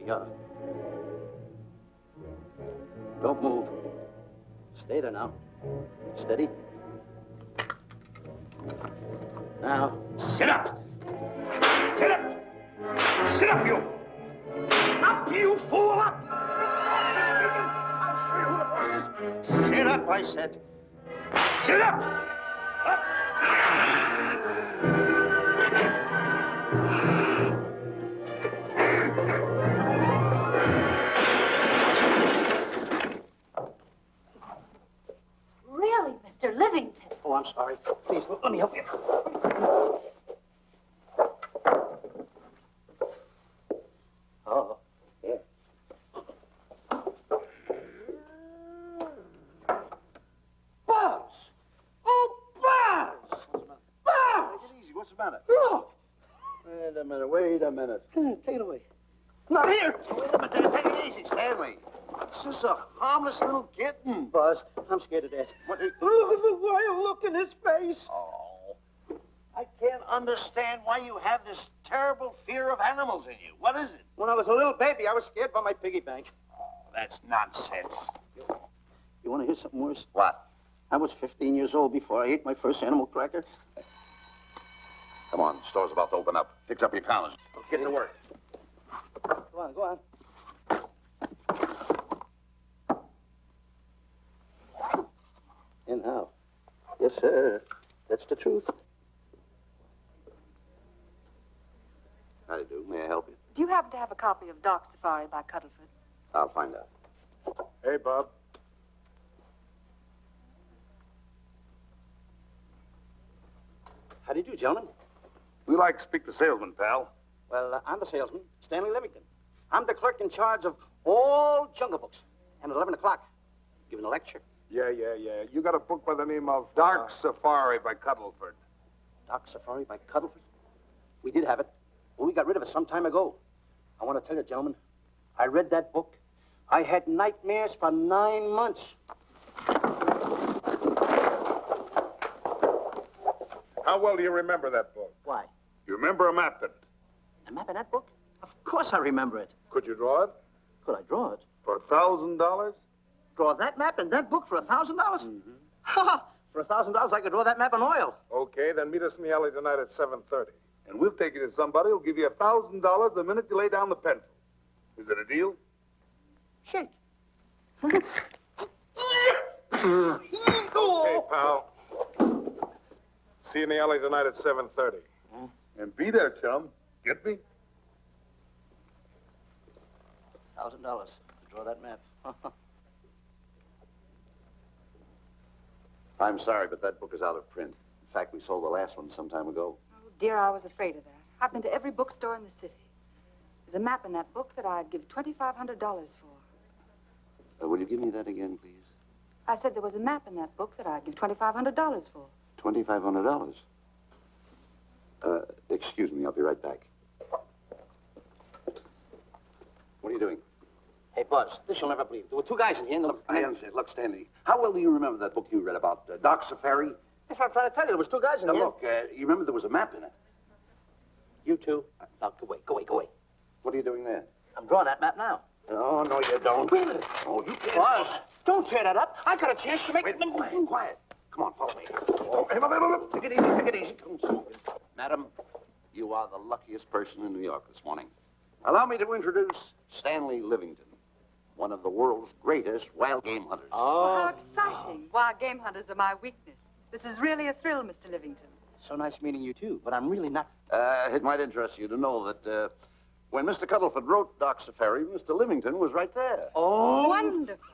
Yeah. Don't move. Stay there now. Steady. Now, sit up. Sit up. Sit up, you. Up, you fool, up. I'll show you who the boss is. Sit up, I said. Sit up. Up. Really, Mr. Livington? Oh, I'm sorry. Please, let me help you. Oh, yeah. Buzz! Oh, Buzz! Buzz! Take it easy. What's the matter? Look! Wait a minute. Take it away. Not here! Wait a minute. Take it easy, Stanley. It's just a harmless little kitten. Buzz, I'm scared to death. What? Look at the wild look in his face. Oh. I can't understand why you have this terrible fear of animals in you. What is it? When I was a little baby, I was scared by my piggy bank. Oh, that's nonsense. You want to hear something worse? What? I was 15 years old before I ate my first animal cracker. Come on, the store's about to open up. Fix up your counters. Let's get to work. Go on. And how? Yes, sir. That's the truth. How do you do? May I help you? Do you happen to have a copy of Doc Safari by Cuddleford? I'll find out. Hey, Bob. How do you do, gentlemen? We like to speak to salesman, pal. Well, I'm the salesman, Stanley Livington. I'm the clerk in charge of all Jungle Books. And at 11 o'clock, giving a lecture. Yeah. You got a book by the name of Dark Safari by Cuddleford. Doc Safari by Cuddleford? We did have it, but we got rid of it some time ago. I want to tell you, gentlemen, I read that book. I had nightmares for 9 months. How well do you remember that book? Why? You remember a map in it? A map in that book? Of course I remember it. Could you draw it? Could I draw it? For $1,000? Draw that map in that book for $1,000? Ha! For $1,000, I could draw that map in oil. Okay, then meet us in the alley tonight at 7:30. And we'll take you to somebody who'll give you $1,000 the minute you lay down the pencil. Is it a deal? Shake. Okay, pal. See you in the alley tonight at 7:30. And be there, chum. Get me? $1,000 to draw that map. I'm sorry, but that book is out of print. In fact, we sold the last one some time ago. Oh, dear, I was afraid of that. I've been to every bookstore in the city. There's a map in that book that I'd give $2,500 for. Will you give me that again, please? I said there was a map in that book that I'd give $2,500 for. $2,500. Excuse me, I'll be right back. What are you doing? Hey, Buzz, this you'll never believe. There were two guys in here. Look, I understand. Look, Stanley, how well do you remember that book you read about Doc Safari? That's what I'm trying to tell you. There was two guys in Now, here. look, you remember there was a map in it. You two. Now, go away. What are you doing there? I'm drawing that map now. Oh, no, you don't. Wait a minute. Oh, you can't. Buzz, don't tear that up. I got a chance to make... Wait, quiet. Come on, follow me. Oh, hey, take it easy. Madam, you are the luckiest person in New York this morning. Allow me to introduce Stanley Livington, one of the world's greatest wild game hunters. Oh, how exciting. Wild game hunters are my weakness. This is really a thrill, Mr. Livington. So nice meeting you, too, but I'm really not... It might interest you to know that when Mr. Cuddleford wrote Doc Safari, Mr. Livington was right there. Oh, wonderful.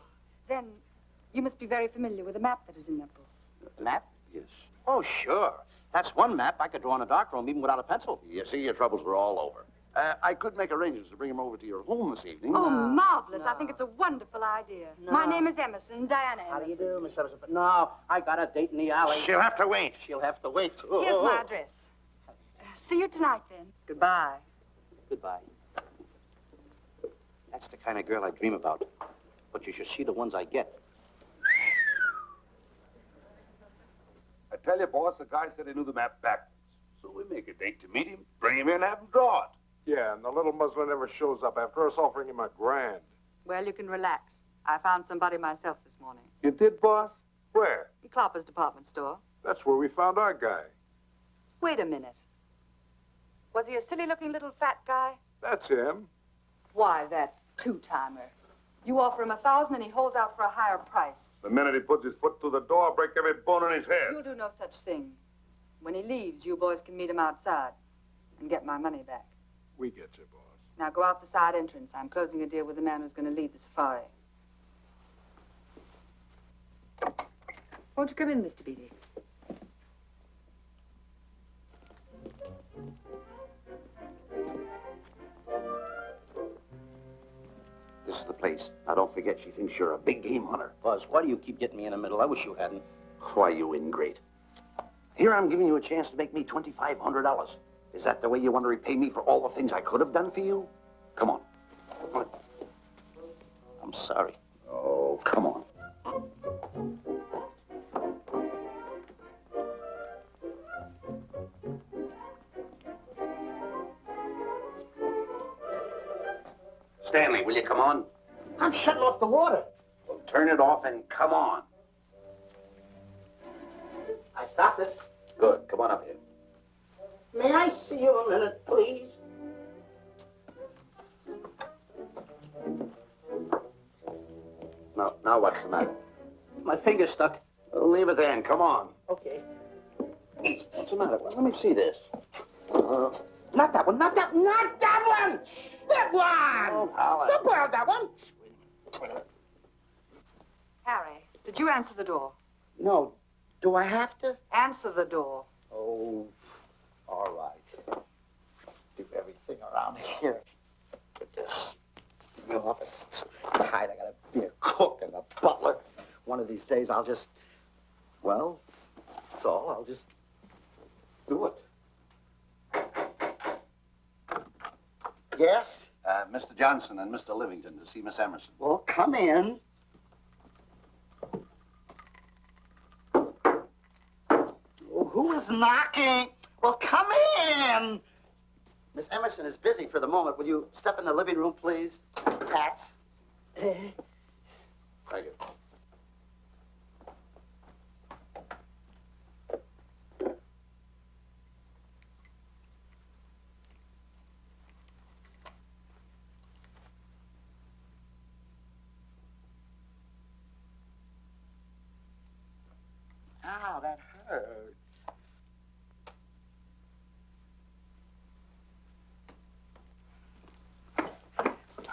Then you must be very familiar with the map that is in that book. Map? Yes. Oh, sure. That's one map I could draw in a darkroom, even without a pencil. You see, your troubles were all over. I could make arrangements to bring him over to your home this evening. Oh, marvelous. I think it's a wonderful idea. No. My name is Emerson, Diana Emerson. How do you do, Miss Emerson? No, I got a date in the alley. She'll have to wait. She'll have to wait. Here's my address. See you tonight, then. Goodbye. Goodbye. That's the kind of girl I dream about. But you should see the ones I get. I tell you, boss, the guy said he knew the map backwards. So we make a date to meet him, bring him in, have him draw it. Yeah, and the little muzzler never shows up after us offering him $1,000. Well, you can relax. I found somebody myself this morning. You did, boss? Where? In Clopper's department store. That's where we found our guy. Wait a minute. Was he a silly-looking little fat guy? That's him. Why, that two-timer. You offer him $1,000 and he holds out for a higher price. The minute he puts his foot through the door, I'll break every bone in his head. You'll do no such thing. When he leaves, you boys can meet him outside and get my money back. We get you, boss. Now go out the side entrance. I'm closing a deal with the man who's going to lead the safari. Won't you come in, Mr. Beatty? This is the place. Now, don't forget, she thinks you're a big game hunter. Buzz, why do you keep getting me in the middle? I wish you hadn't. Why, you ingrate. Here I'm giving you a chance to make me $2,500. Is that the way you want to repay me for all the things I could have done for you? Come on. I'm sorry. Oh, come on. Stanley, will you come on? I'm shutting off the water. Well, turn it off and come on. I stopped it. Good. Come on up here. May I see you a minute, please? Now what's the matter? My finger's stuck. Leave it there and come on. Okay. What's the matter? Well, let me see this. Not that one, not that one! That one! Oh, Howard. Don't borrow that one! Harry, did you answer the door? No. Do I have to? Answer the door. Oh, all right. Do everything around here. Get this. The office. Tight. I gotta be a cook and a butler. One of these days I'll just, well, that's all. I'll just do it. Yes? Mr. Johnson and Mr. Livington to see Miss Emerson. Well, come in. Oh, who is knocking? Well, come in. Miss Emerson is busy for the moment. Will you step in the living room, please? Hats. Thank you. Ow, that hurts.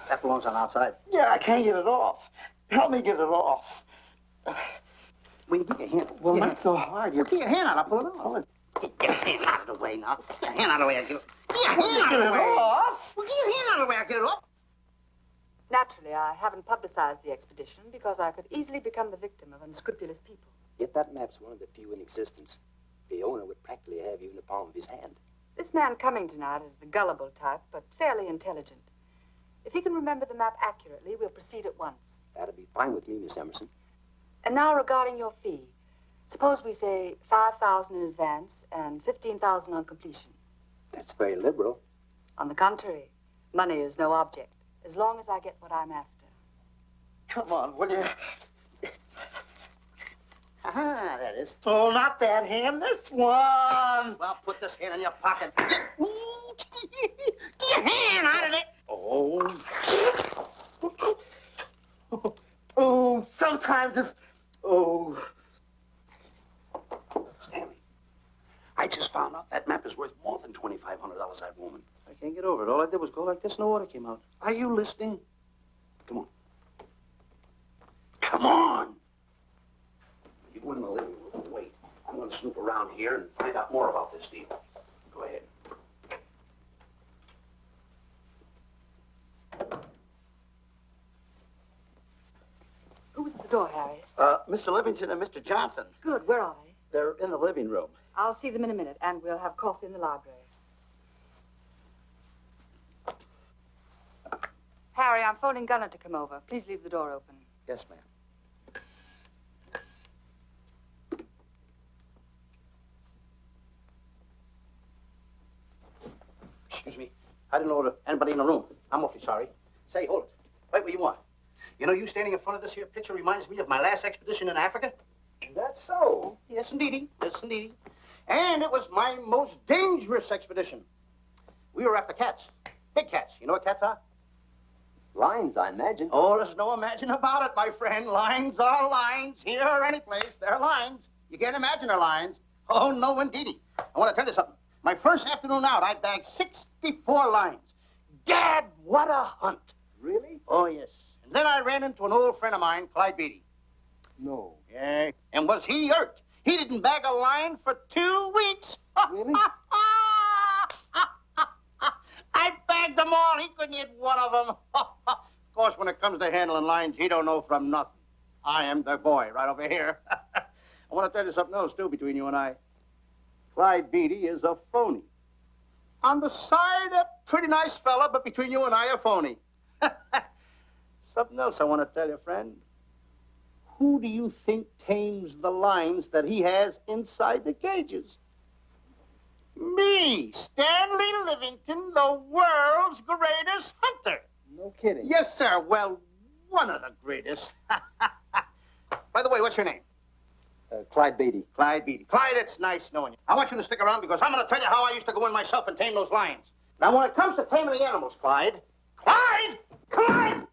That belongs on outside. Yeah, I can't get it off. Help me get it off. Will you get your hand? Well, not so hard. You get your hand out. I'll pull it off. Get your hand out of the way now. Get your hand out of the way. Get your hand out of the way. Off. Well, get your hand out of the way. I'll get it off. Naturally, I haven't publicized the expedition because I could easily become the victim of unscrupulous people. Yet that map's one of the few in existence. The owner would practically have you in the palm of his hand. This man coming tonight is the gullible type, but fairly intelligent. If he can remember the map accurately, we'll proceed at once. That'll be fine with me, Miss Emerson. And now regarding your fee. Suppose we say $5,000 in advance and $15,000 on completion. That's very liberal. On the contrary, money is no object, as long as I get what I'm after. Come on, will you? Ah, that is. Oh, not that hand, this one. Well, put this hand in your pocket. Get your hand out of it. Oh. Oh, sometimes if... Oh. Stanley, I just found out that map is worth more than $2,500, that woman. I can't get over it. All I did was go like this and the water came out. Are you listening? Come on. Come on. You go in the living room and wait. I'm going to snoop around here and find out more about this deal. Go ahead. Who's at the door, Harry? Mr. Livington and Mr. Johnson. Good. Where are they? They're in the living room. I'll see them in a minute, and we'll have coffee in the library. Harry, I'm phoning Gunner to come over. Please leave the door open. Yes, ma'am. Excuse me. I didn't know anybody in the room. I'm awfully sorry. Say, hold it. Right where you are. You know, you standing in front of this here picture reminds me of my last expedition in Africa. That's so. Yes, indeedy. Yes, indeedy. And it was my most dangerous expedition. We were after cats. Big cats. You know what cats are? Lions, I imagine. Oh, there's no imagine about it, my friend. Lions are lions. Here or any place, they're lions. You can't imagine they're lions. Oh, no, indeedy. I want to tell you something. My first afternoon out, I bagged 64 lions. Gad, what a hunt. Really? Oh, yes. And then I ran into an old friend of mine, Clyde Beatty. No. Yeah. And was he hurt? He didn't bag a lion for 2 weeks. Really? I bagged them all. He couldn't hit one of them. Of course, when it comes to handling lions, he don't know from nothing. I am the boy right over here. I want to tell you something else, too, between you and I. Clyde Beatty is a phony. On the side, a pretty nice fella, but between you and I, a phony. Something else I want to tell you, friend. Who do you think tames the lions that he has inside the cages? Me, Stanley Livington, the world's greatest hunter. No kidding. Yes, sir. Well, one of the greatest. By the way, what's your name? Clyde Beatty. Clyde Beatty. Clyde, it's nice knowing you. I want you to stick around because I'm going to tell you how I used to go in myself and tame those lions. Now, when it comes to taming the animals, Clyde... Clyde! Clyde!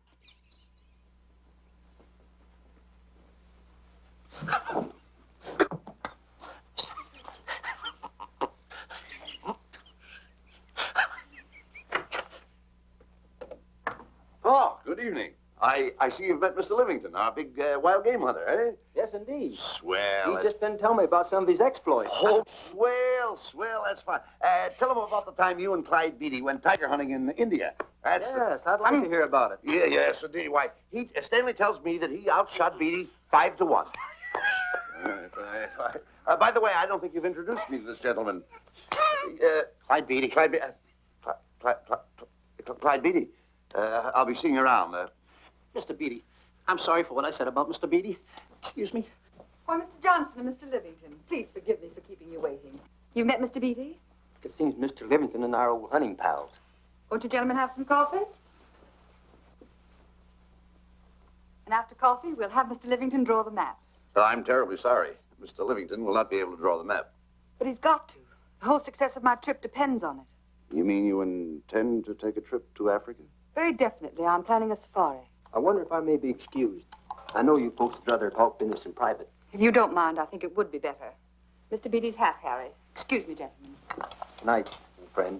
Oh, good evening. I see you've met Mr. Livington, our big wild game hunter, eh? Yes, indeed. Swell. He just been telling me about some of his exploits. Oh, swell, that's fine. Tell him about the time you and Clyde Beatty went tiger hunting in India. Yes, I'd like to hear about it. Yeah, yes, indeed. Why, Stanley tells me that he outshot Beatty 5 to 1. By the way, I don't think you've introduced me to this gentleman. Clyde Beatty. Clyde Beatty. I'll be seeing you around. Mr. Beatty, I'm sorry for what I said about Mr. Beatty. Excuse me. Why, Mr. Johnson and Mr. Livington, please forgive me for keeping you waiting. You met Mr. Beatty? It seems Mr. Livington and I are old hunting pals. Won't you gentlemen have some coffee? And after coffee, we'll have Mr. Livington draw the map. I'm terribly sorry. Mr. Livington will not be able to draw the map. But he's got to. The whole success of my trip depends on it. You mean you intend to take a trip to Africa? Very definitely. I'm planning a safari. I wonder if I may be excused. I know you folks would rather talk business in private. If you don't mind, I think it would be better. Mr. Beatty's hat, Harry. Excuse me, gentlemen. Good night, friend.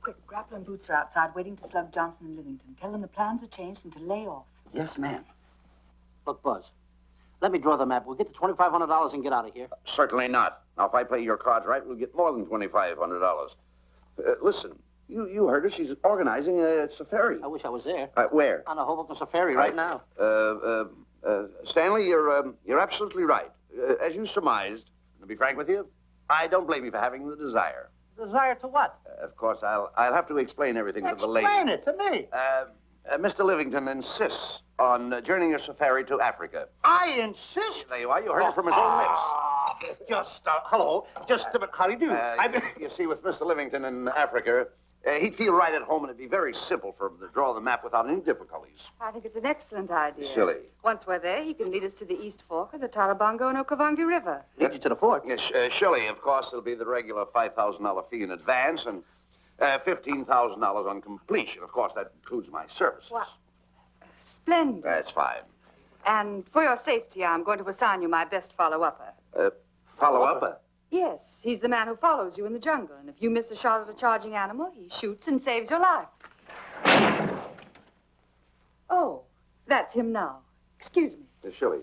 Quick, Grapple and Boots are outside waiting to slug Johnson and Livington. Tell them the plans are changed and to lay off. Yes, ma'am. Look, Buzz, let me draw the map. We'll get the $2,500 and get out of here. Certainly not. Now, if I play your cards right, we'll get more than $2,500. Listen, you heard her. She's organizing a safari. I wish I was there. Where? On a Hoboken safari right now. Stanley, you're absolutely right. As you surmised, to be frank with you, I don't blame you for having the desire. Desire to what? Of course, I'll have to explain everything to the lady. Explain it to me. Mr. Livington insists on journeying a safari to Africa. I insist. There you are. You heard it from his own lips. Hello. Just a minute. How do you do? You see, with Mr. Livington in Africa, he'd feel right at home, and it'd be very simple for him to draw the map without any difficulties. I think it's an excellent idea. Silly. Once we're there, he can lead us to the East Fork of the Tarabongo and Okavango River. Lead you to the fort. Yes, surely, of course, there'll be the regular $5,000 fee in advance and $15,000 on completion. Of course, that includes my services. What? Splendid. That's fine. And for your safety, I'm going to assign you my best follow-upper. Follow-up? Yes, he's the man who follows you in the jungle. And if you miss a shot at a charging animal, he shoots and saves your life. Oh, that's him now. Excuse me. Surely.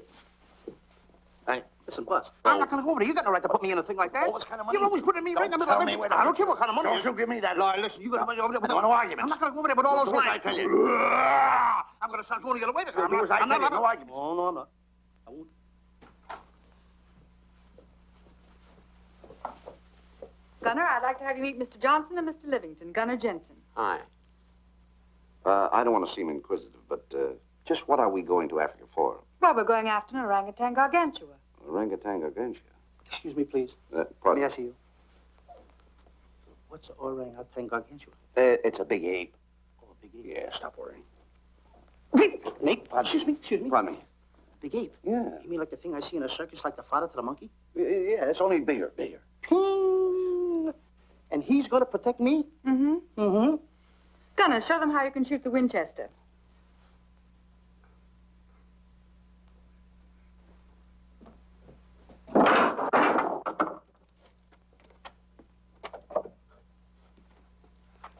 Listen, Buzz, I'm not going to go over there. You got no right to put me in a thing like that. Oh, what kind of money? You're always putting me right in the middle of it. I don't care what kind of money. Don't you give me that. No, listen, you got to over there with no arguments. I'm not going to go over there with all those Do as lines. I tell you. I'm going to start going the other way. Do as I tell you. No arguments. Oh, no, I'm not. I won't. Gunner, I'd like to have you meet Mr. Johnson and Mr. Livington, Gunner Jensen. Hi. I don't want to seem inquisitive, but just what are we going to Africa for? Well, we're going after an orangutan gargantua. Orangutan against you. Excuse me, please. Pardon? May I see you? What's an orangutan against you? It's a big ape. Oh, a big ape. Yeah, stop worrying. Nick, excuse me. Pardon me. Big ape? Yeah. You mean like the thing I see in a circus, like the father to the monkey? Yeah, it's only bigger. Ping! And he's going to protect me? Mm-hmm. Mm-hmm. Gunner, show them how you can shoot the Winchester.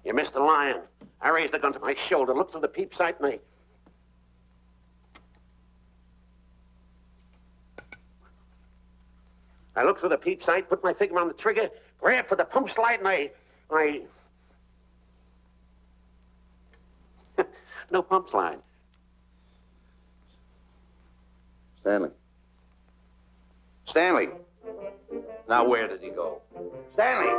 You missed the lion. I raised the gun to my shoulder, looked through the peep sight, and I looked through the peep sight, put my finger on the trigger, grabbed for the pump slide, and I... No pump slide. Stanley. Now, where did he go? Stanley!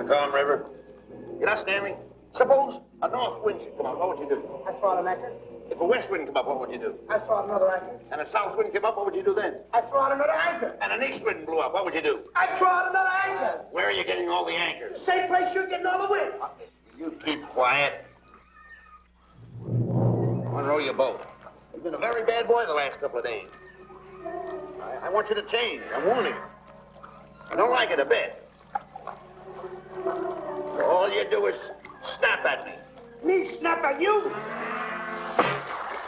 Calm River. You know, Stanley, suppose a north wind should come up, what would you do? I throw out an anchor. If a west wind come up, what would you do? I throw out another anchor. And a south wind came up, what would you do then? I throw out another anchor. And an east wind blew up, what would you do? I throw out another anchor. Where are you getting all the anchors? Same place you're getting all the wind. You keep quiet. I want to row your boat. You've been a very bad boy the last couple of days. I want you to change. I'm warning you. I don't like it a bit. All you do is snap at me. Me snap at you?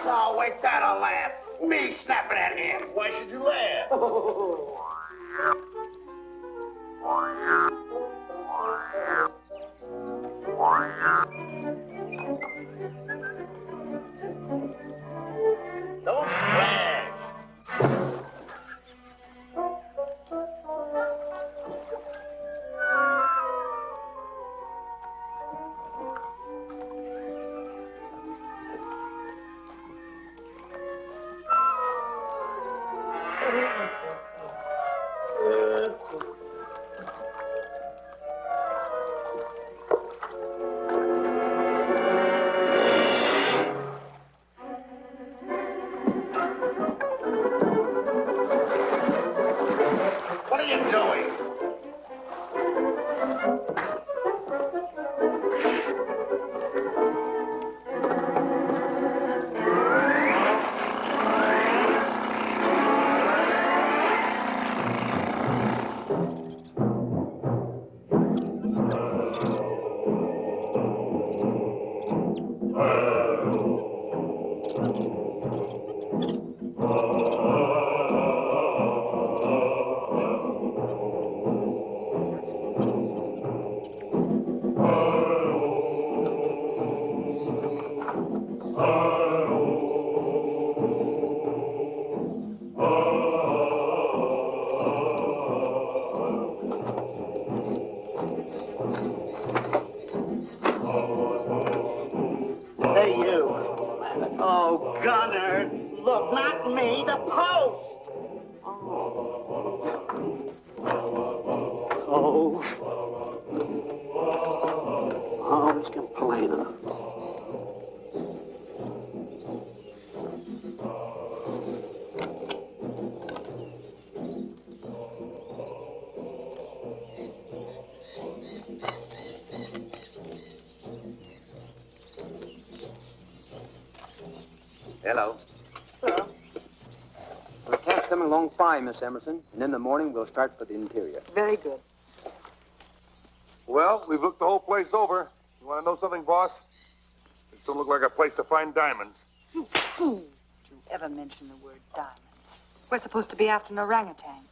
No, wait, that'll laugh. Me snapping at him. Why should you laugh? Don't splash. What are you doing? Hey, you. Oh, Gunner. Look, not me, the post. Oh. Oh, it's complaining. Hello. Hello. The camp's coming along fine, Miss Emerson. And in the morning, we'll start for the interior. Very good. Well, we've looked the whole place over. You want to know something, boss? This don't look like a place to find diamonds. You fool. Did you ever mention the word diamonds? We're supposed to be after an orangutan.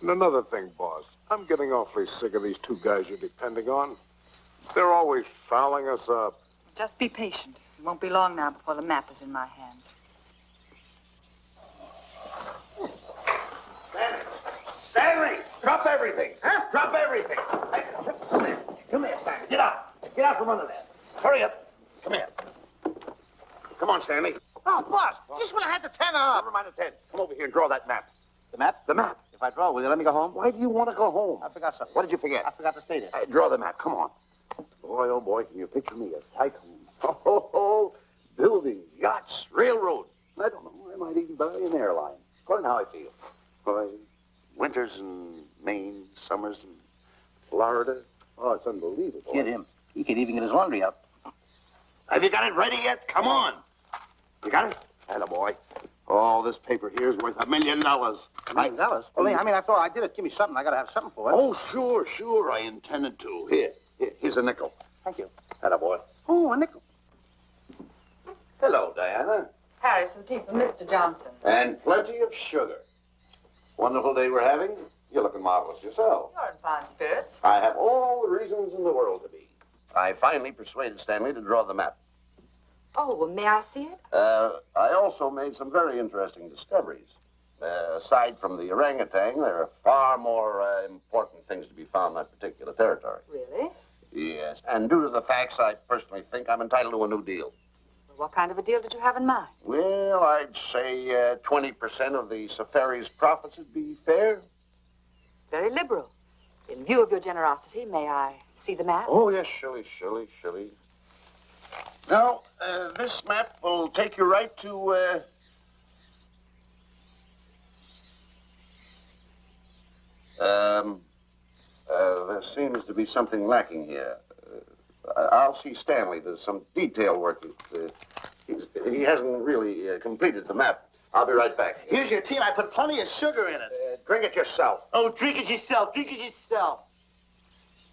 And another thing, boss. I'm getting awfully sick of these two guys you're depending on. They're always fouling us up. Just be patient. It won't be long now before the map is in my hands. Stanley! Drop everything! Huh? Drop everything! Hey, come here. Come here, Stanley. Get out. Get out from under there. Hurry up. Come here. Come on, Stanley. Oh, boss, just when I had the 10 up. Never mind the 10. Come over here and draw that map. The map? The map. If I draw, will you let me go home? Why do you want to go home? I forgot something. What did you forget? I forgot to state it. Draw the map. Come on. Boy, oh, boy, can you picture me? A tycoon. Oh, buildings, yachts, railroads. I don't know. I might even buy an airline. According to how I feel. Boy, winters in Maine, summers in Florida. Oh, it's unbelievable. Kid him. He could even get his laundry up. Have you got it ready yet? Come on. You got it? Attaboy. Oh, this paper here is worth $1 million. $1 million? Well, I mean, after all, I did it. Give me something. I got to have something for it. Oh, sure. I intended to. Here's a nickel. Thank you. Attaboy. Oh, a nickel. Hello, Diana. Harry, some tea for Mr. Johnson. And plenty of sugar. Wonderful day we're having. You're looking marvelous yourself. You're in fine spirits. I have all the reasons in the world to be. I finally persuaded Stanley to draw the map. Oh, well, may I see it? I also made some very interesting discoveries. Aside from the orangutan, there are far more important things to be found in that particular territory. Really? Yes. And due to the facts, I personally think I'm entitled to a new deal. Well, what kind of a deal did you have in mind? Well, I'd say 20% of the safari's profits would be fair. Very liberal. In view of your generosity, may I see the map? Oh, yes, surely. Now, this map will take you right to, there seems to be something lacking here. I'll see Stanley. There's some detail work. He hasn't really completed the map. I'll be right back. Here's your tea, and I put plenty of sugar in it. Drink it yourself. Oh, drink it yourself.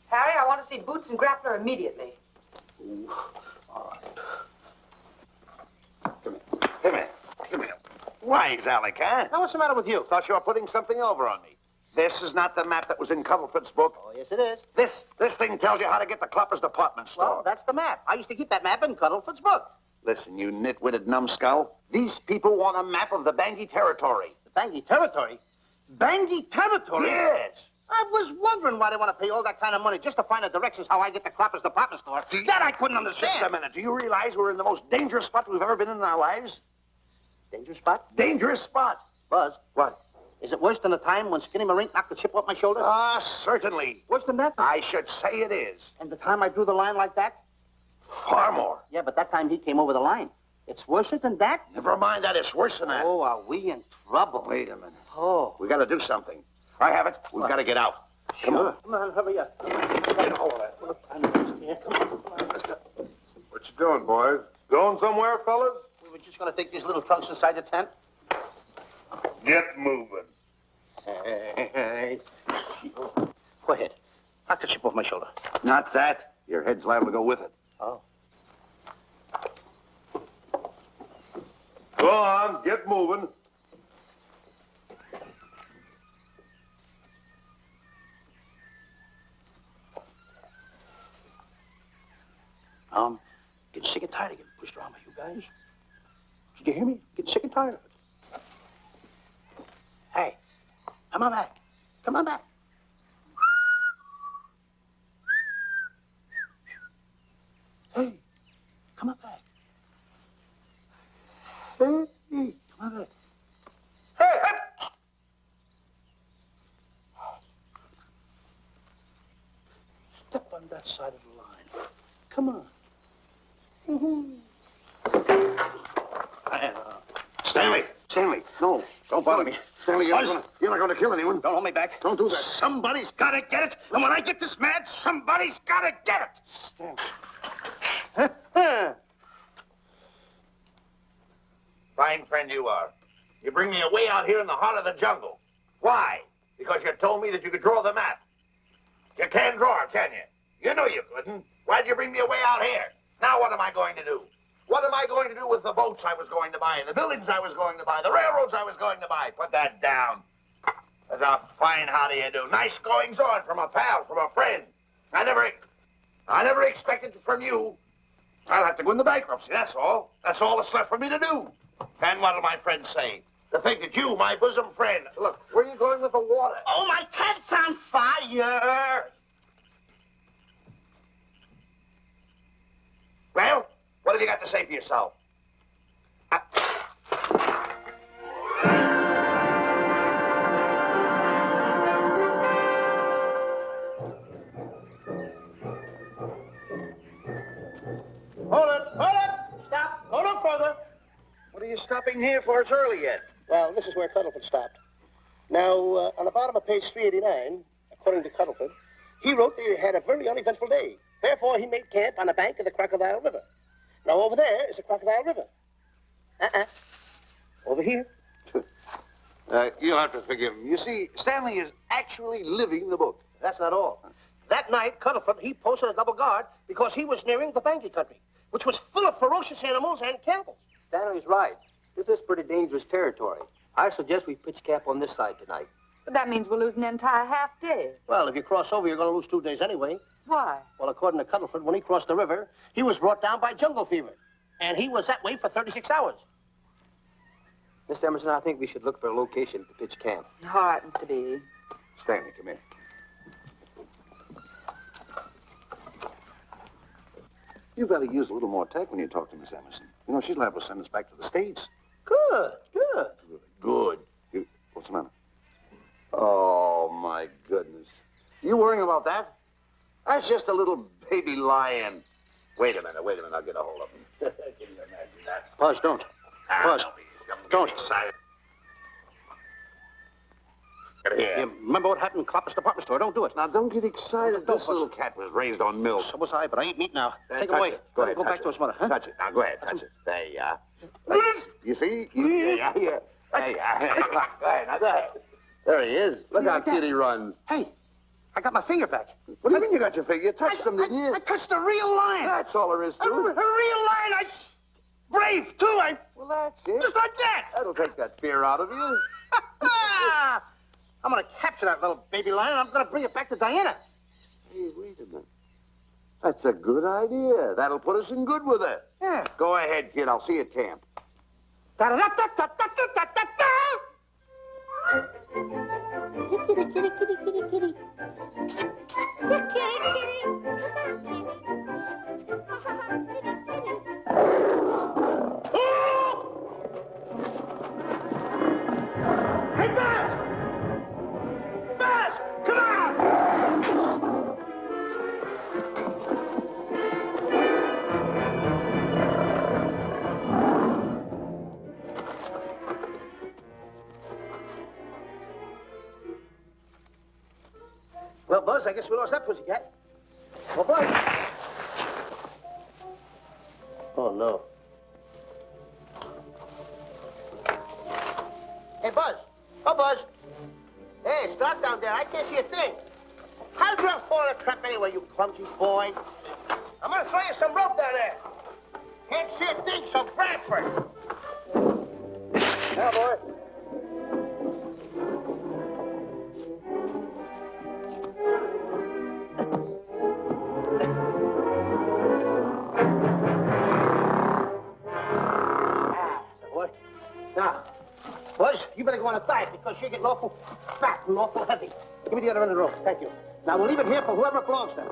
Harry, I want to see Boots and Grappler immediately. Ooh. All right. Come here. Wise, Alec, huh? Now, what's the matter with you? Thought you were putting something over on me. This is not the map that was in Cuddlefoot's book. Oh, yes, it is. This thing tells you how to get to Clopper's department store. Well, that's the map. I used to keep that map in Cuddlefoot's book. Listen, you nitwitted numbskull. These people want a map of the Bangui territory. The Bangui territory? Bangui territory? Yes. I was wondering why they want to pay all that kind of money just to find the directions how I get to Clopper's department store. That I couldn't understand. Just a minute. Do you realize we're in the most dangerous spot we've ever been in our lives? Dangerous spot? Dangerous spot. Buzz. What? Is it worse than the time when Skinny Marink knocked the chip off my shoulder? Certainly. Worse than that? I should say it is. And the time I drew the line like that? Far more. Yeah, but that time he came over the line. It's worse than that? Never mind that. It's worse than that. Oh, are we in trouble? Wait a minute. Oh. We got to do something. I have it. We've got to get out. Come on. Come on, hurry up. Get a hold of that. Come on. Let's go. What you doing, boys? Going somewhere, fellas? We were just going to take these little trunks inside the tent. Get moving. Hey. Go ahead. Knock the chip off my shoulder. Not that. Your head's liable to go with it. Oh. Go on, get moving. Getting sick and tired of getting pushed around by you guys. Did you hear me? Getting sick and tired of it. Hey, come on back. Come on back. Hey, come on back. Hey, come on back. Hey, hey! Step on that side of the line. Come on. Stanley, no, don't bother me. Stanley, you're not going to kill anyone. Don't hold me back. Don't do that. Somebody's got to get it. And when I get this mad, somebody's got to get it. Stanley. Fine friend you are. You bring me away out here in the heart of the jungle. Why? Because you told me that you could draw the map. You can't draw, can you? You know you couldn't. Why'd you bring me away out here? Now what am I going to do? What am I going to do with the boats I was going to buy, the buildings I was going to buy, the railroads I was going to buy? Put that down. That's a fine how do you do. Nice goings on from a pal, from a friend. I never expected it from you. I'll have to go into bankruptcy, that's all. That's all that's left for me to do. And what'll my friends say? To think that you, my bosom friend... Look, where are you going with the water? Oh, my cat's on fire! Well, what have you got to say for yourself? Hold it! Stop! Go no further. What are you stopping here for? It's early yet. Well, this is where Cuddlefoot stopped. Now, on the bottom of page 389, according to Cuddlefoot, he wrote that he had a very uneventful day. Therefore, he made camp on the bank of the Crocodile River. Now, over there is the Crocodile River. Over here. You'll have to forgive him. You see, Stanley is actually living the book. That's not all. That night, Cuddlefoot, he posted a double guard because he was nearing the Banky country, which was full of ferocious animals and cannibals. Stanley's right. This is pretty dangerous territory. I suggest we pitch camp on this side tonight. But that means we'll lose an entire half day. Well, if you cross over, you're going to lose 2 days anyway. Why? Well, according to Cuddlefoot, when he crossed the river, he was brought down by jungle fever. And he was that way for 36 hours. Miss Emerson, I think we should look for a location to pitch camp. All right, Mr. B. Stanley, come here. You better use a little more tact when you talk to Miss Emerson. You know, she's liable to send us back to the States. Good. Good. What's the matter? Oh, my goodness. You worrying about that? That's just a little baby lion. Wait a minute. I'll get a hold of him. Can you imagine that? Buzz, don't. Buzz, don't. Excited. Get here. You remember what happened in Clopper's department store? Don't do it. Now, don't get excited. Don't, This little cat was raised on milk. So was I, but I ain't meat now. Take him touch away. it. Go ahead, Go touch back to it. his mother, huh? Touch it. Now, go ahead. Touch it. There you are. You see? There you are. There you are. Go ahead. Now, go ahead. There he is. Look how cute he runs. Hey, I got my finger back. What do you mean you got your finger? You touched him, didn't you? I touched a real lion. That's all there is to A real it. lion. Brave, too. Well, that's it. Just like that. That'll take that fear out of you. I'm going to capture that little baby lion, and I'm going to bring it back to Diana. Hey, wait a minute. That's a good idea. That'll put us in good with her. Yeah. Go ahead, kid. I'll see you at camp. Hey, Buzz! Buzz, come on! Well, Buzz, I guess we lost that pussycat. Well, Buzz. Oh, no. Hey, Buzz. Oh, Buzz. Hey, stop down there. I can't see a thing. How did you fall in a trap anyway, you clumsy boy? I'm going to throw you some rope down there. Can't see a thing, so grab for it. Now, boy. Now, Buzz, you better go on a diet because you're getting awful fat and awful heavy. Give me the other end of the rope. Thank you. Now, we'll leave it here for whoever it belongs to.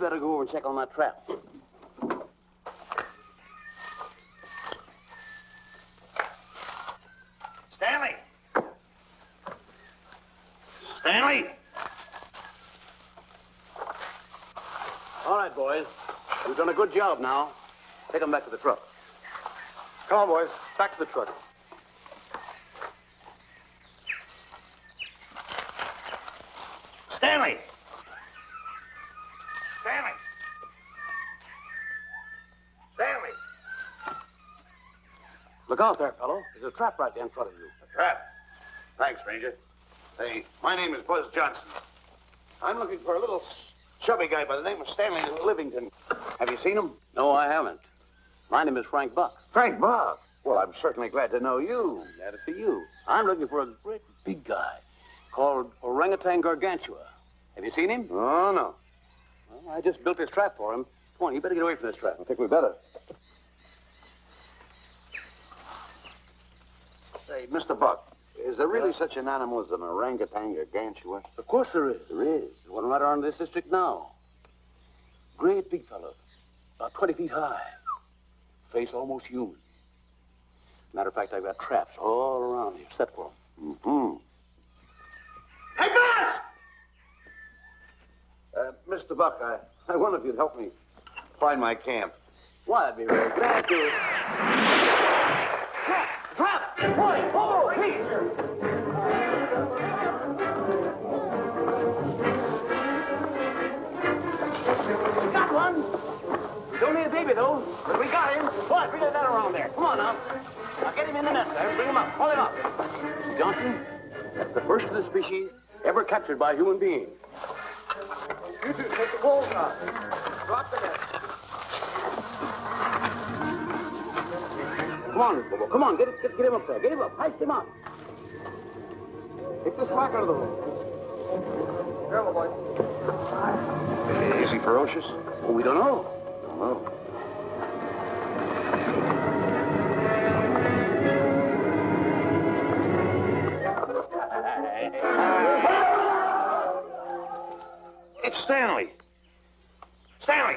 better go over and check on that trap. Stanley! Stanley! All right, boys. You've done a good job now. Take them back to the truck. Come on, boys. Back to the truck. Stanley! Stanley! Stanley! Look out there, fellow. There's a trap right there in front of you. A trap. Thanks, Ranger. Hey, my name is Buzz Johnson. I'm looking for a little chubby guy by the name of Stanley Livington. Have you seen him? No, I haven't. My name is Frank Buck. Frank Buck. Well, I'm certainly glad to know you. Glad to see you. I'm looking for a great big guy called Orangutan Gargantua. Have you seen him? Oh, no. Well, I just built this trap for him. Come on, you better get away from this trap. I think we better. Say, Mr. Buck, is there really such an animal as an orangutan gargantua? Of course there is. There is. There's one right around this district now. Great big fellow. About 20 feet high. Face almost human. Matter of fact, I've got traps all around here set for him. Mm-hmm. Hey, Buzz! Mr. Buck, I wonder if you'd help me find my camp. Why, I'd be very glad to. Trap! Trap! Boy! Oh, please! We got one. He's only a baby, though. But we got him. Boy, bring that around there. Come on now. Now get him in the net there. Bring him up. Hold him up. Mr. Johnson, that's the first of the species ever captured by a human being. You two take the poles out. Drop the net. Come on, Bobo. Come on. Get him up there. Get him up. Heist him up. Take the slack out of the hole. Careful, boy. Is he ferocious? Oh, we don't know. Don't know. It's Stanley. Stanley,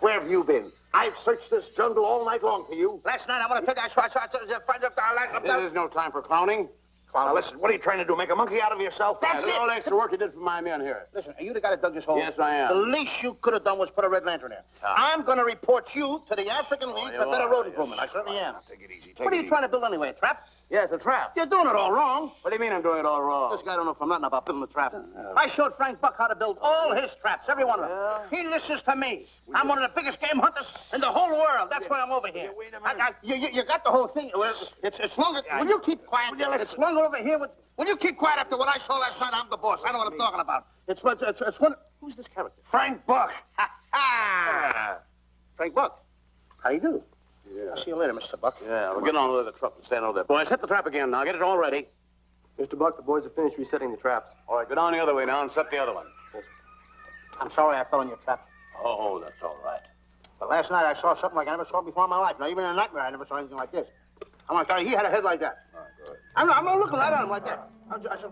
where have you been? I've searched this jungle all night long for you. Last night I want to take I find up This is no time for clowning. Now, listen, what are you trying to do? Make a monkey out of yourself? That's Look at all the it. extra work you did for my men here. Listen, are you the guy that dug this hole? Yes, I am. The least you could have done was put a red lantern in. I'm going to report you to the African League for better road improvement. I certainly am. Take it easy. What are you trying to build anyway, a trap? Yes, a trap. You're doing it all wrong. What do you mean I'm doing it all wrong? This guy don't know from nothing about building a trap. I showed Frank Buck how to build all his traps, every one of them. He listens to me. I'm one of the biggest game hunters in the whole world. That's why I'm over here. Wait a minute. You got the whole thing. Well, it's longer. Will you keep quiet? It's longer over here. Will you keep quiet after what I saw last night? I'm the boss. I know what I'm talking about. It's one. Who's this character? Frank Buck. Ha ha! Frank Buck. How do you do? Yeah. I'll see you later, Mr. Buck. Yeah, we'll get on with the truck and stand over there. Boys, set the trap again now. Get it all ready. Mr. Buck, the boys have finished resetting the traps. All right, go down the other way now and set the other one. I'm sorry I fell in your trap. Oh, that's all right. But last night I saw something like I never saw before in my life. Now, even in a nightmare, I never saw anything like this. I'm like, he had a head like that. All right, good. I'm not looking right at him like that. I said...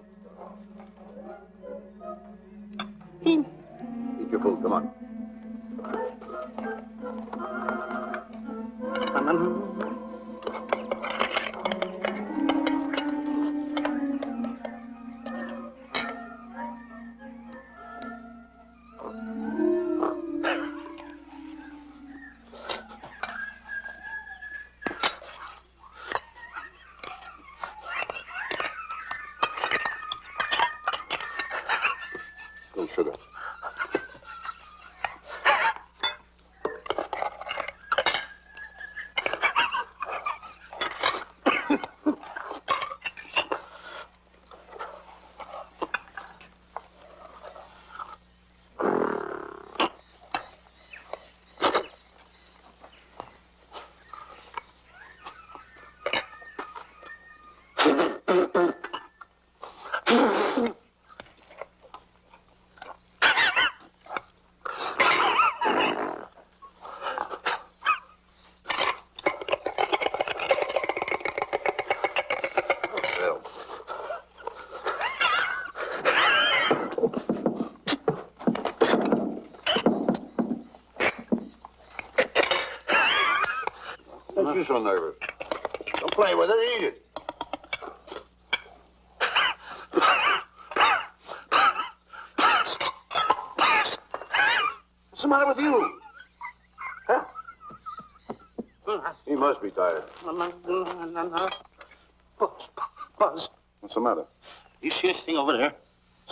Eat your food. Come on. Some sugar. Makes you so nervous? Don't play with it. Eat it. What's the matter with you? Huh? He must be tired. Buzz. What's the matter? You see this thing over there?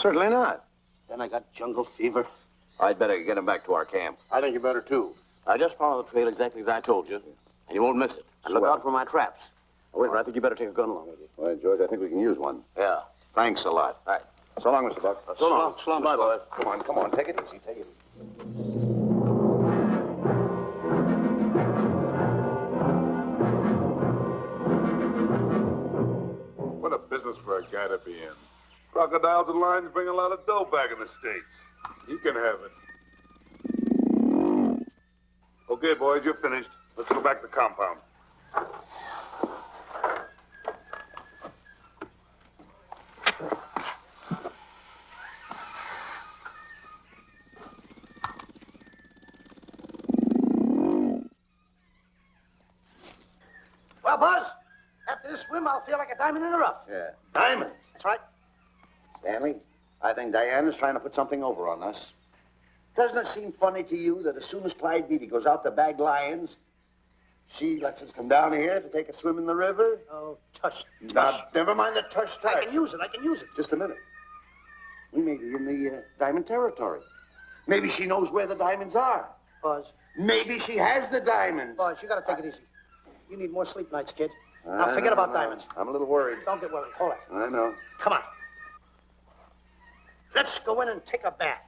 Certainly not. Then I got jungle fever. I'd better get him back to our camp. I think you better, too. I just follow the trail exactly as I told you, and you won't miss it. And look Swell. out for my traps. Oh, wait, I think you better take a gun along with you. Well, George, I think we can use one. Yeah. Thanks a lot. All right. So long, Mr. Buck. So long. So long, Bye, boys. Come on. Take it easy. Take it easy. What a business for a guy to be in. Crocodiles and lions bring a lot of dough back in the States. He can have it. Okay, boys, you're finished. Let's go back to the compound. Well, Buzz, after this swim, I'll feel like a diamond in the rough. Yeah. Diamond? That's right. Stanley, I think Diana's trying to put something over on us. Doesn't it seem funny to you that as soon as Clyde Beatty goes out to bag lions, she lets us come down here to take a swim in the river? Oh, tush. Now, never mind the tush. I can use it. Just a minute. We may be in the diamond territory. Maybe she knows where the diamonds are. Buzz. Maybe she has the diamonds. Buzz, you gotta take it easy. You need more sleep nights, kid. Now, forget about diamonds. I'm a little worried. Don't get worried. Hold it. I know. Come on. Let's go in and take a bath.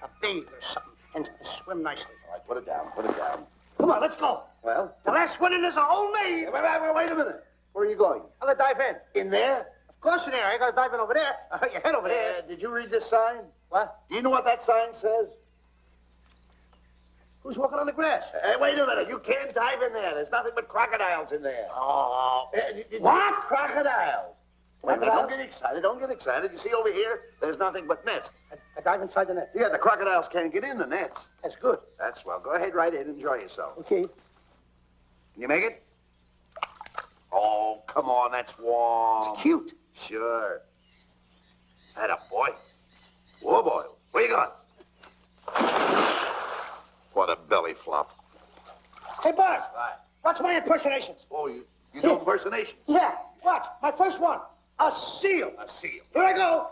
A bathe or something. And swim nicely. All right, put it down. Put it down. Come on, let's go. Well? The last one in is a whole maid. Wait a minute. Where are you going? I'm gonna dive in. In there? Of course in there. I gotta dive in over there. Your head over there. Did you read this sign? What? Do you know what that sign says? Who's walking on the grass? Hey, wait a minute. You can't dive in there. There's nothing but crocodiles in there. Oh. What? Crocodiles. Wait a minute. Crocodiles? Don't get excited. Don't get excited. You see over here, there's nothing but nets. I dive inside the net. Yeah, the crocodiles can't get in the nets. That's good. That's swell. Go ahead right in. Enjoy yourself. Okay. Can you make it? Oh, come on. That's warm. It's cute. Sure. Atta boy. Whoa, boy. Where you going? What a belly flop. Hey, Buzz. Watch my impersonations. Oh, you do impersonations? Yeah. Watch. My first one. A seal. A seal. Here I go.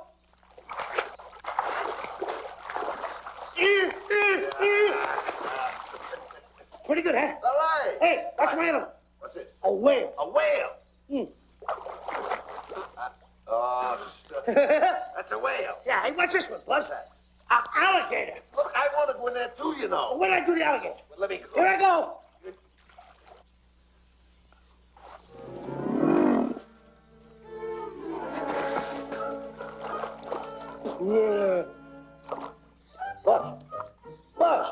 Pretty good, huh? All right. Hey, that's my animal. What's it? A whale. A whale. Hmm. Oh, that's a whale. Yeah, hey, watch this one, Buzz. An alligator. Look, I want to go in there too, you know. When did I do the alligator? Well, let me go. Here I go. Yeah. Buzz. Buzz.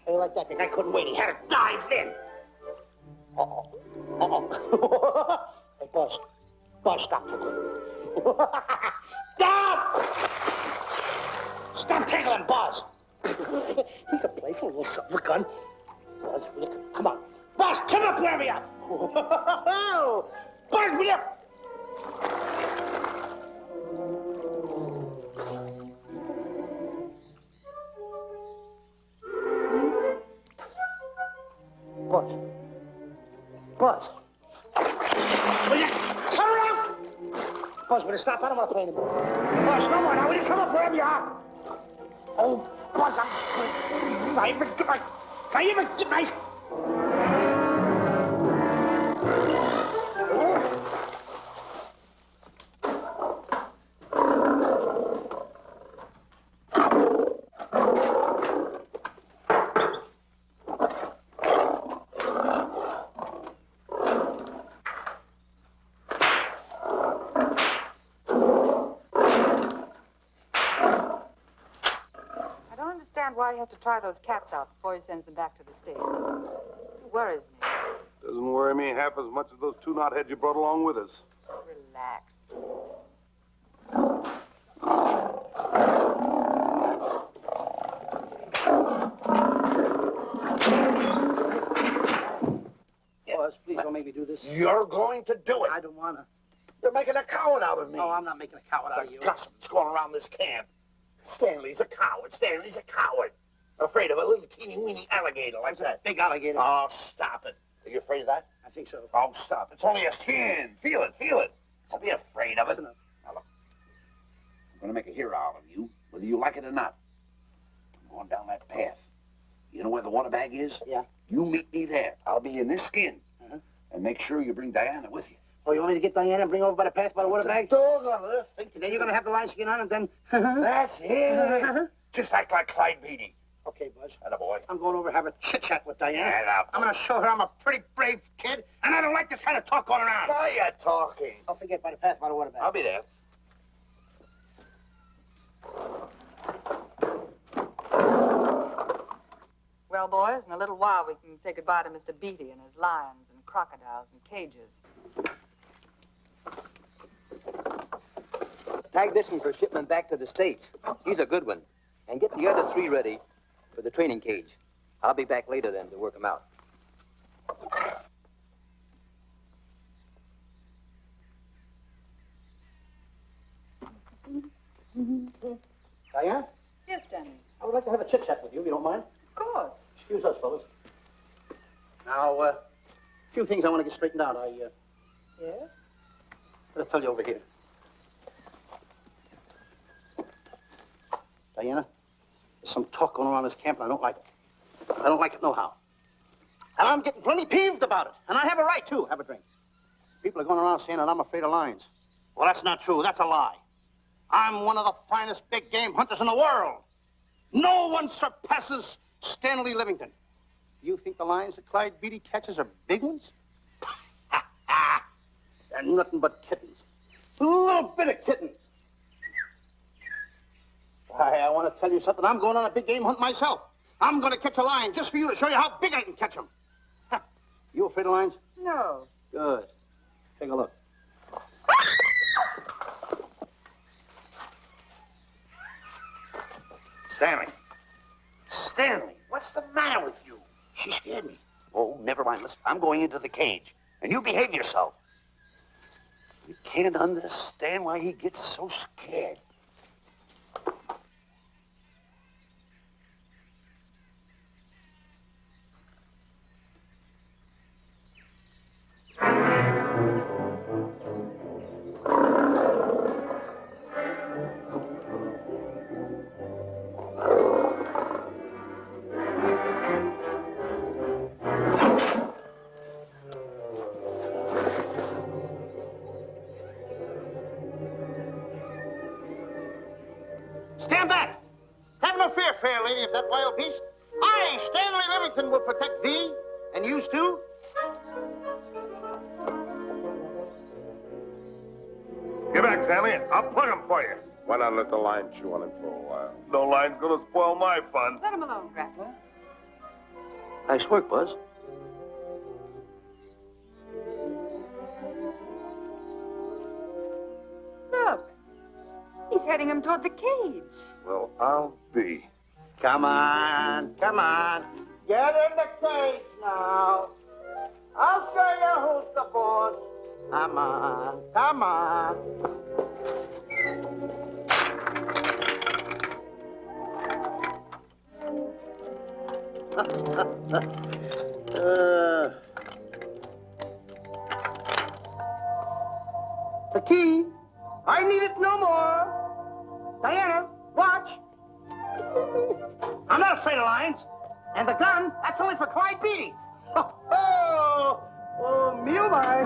How you like that? The guy couldn't wait. He had to dive in. Uh-oh. Uh-oh. Hey, Buzz. Buzz, stop for good. Stop! Stop tickling Buzz. He's a playful little son of a gun. Buzz, will you come on. Buzz, come up, where we are. Buzz, will you? Buzz. Buzz. Will you come around? Buzz, will you stop? I don't want to play anymore. Buzz, no more. Now, will you come up wherever you are? Oh, Buzz, Can I even get my... Why he has to try those cats out before he sends them back to the States. It worries me. Doesn't worry me half as much as those two knotheads you brought along with us. Relax. Buzz. Please don't make me do this. You're going to do it. I don't want to. You're making a coward out of me. No, I'm not making a coward out of you. The gossip that's going around this camp. Stanley's a coward. Stanley's a coward. Afraid of a little teeny-weeny alligator like that. Big alligator. Oh, stop it. Are you afraid of that? I think so. Oh, stop. It's only a skin. Feel it, feel it. Don't be afraid of it. Listen up. Now, look. I'm going to make a hero out of you, whether you like it or not. I'm going down that path. You know where the water bag is? Yeah. You meet me there. I'll be in this skin. Uh-huh. And make sure you bring Diana with you. Oh, you want me to get Diana and bring her over by the path by the water bag? Doggone it. Think Then you're going to have the lion skin on and then... That's it. Just act like Clyde Beatty. Okay, Buzz. Attaboy. I'm going over to have a chit-chat with Diana. Attaboy. I'm going to show her I'm a pretty brave kid, and I don't like this kind of talk going around. Now you're talking. Don't forget by the path by the water bag. I'll be there. Well, boys, in a little while we can say goodbye to Mr. Beatty and his lions and crocodiles and cages. Tag this one for shipment back to the States. He's a good one. And get the other 3 ready for the training cage. I'll be back later then to work them out. Diana, Yes, Danny. I would like to have a chit-chat with you, if you don't mind. Of course. Excuse us, fellas. Now, a few things I want to get straightened out. Yes? Let's tell you over here. Diana, there's some talk going around this camp, and I don't like it. I don't like it nohow. And I'm getting plenty peeved about it. And I have a right, too. Have a drink. People are going around saying that I'm afraid of lions. Well, that's not true. That's a lie. I'm one of the finest big game hunters in the world. No one surpasses Stanley Livington. You think the lions that Clyde Beatty catches are big ones? They're nothing but kittens. A little bit of kittens. I want to tell you something. I'm going on a big game hunt myself. I'm going to catch a lion just for you to show you how big I can catch him. You afraid of lions? No. Good. Take a look. Stanley. Stanley, what's the matter with you? She scared me. Oh, never mind. Listen, I'm going into the cage. And you behave yourself. You can't understand why he gets so scared. Stand back! Have no fear, fair lady of that wild beast. I, Stanley Livington, will protect thee, and yous too. Get back, Stanley. I'll plug him for you. Why not let the lion chew on him for a while? No lion's gonna spoil my fun. Let him alone, Grappler. Nice work, Buzz. Look. He's heading him toward the cage. Well, I'll be. Come on, come on. Get in the cage now. I'll show you who's the boss. Come on, come on. The key. I need it no more. Diana, watch. I'm not afraid of lions. And the gun, that's only for Clyde Beatty. Oh, me oh my.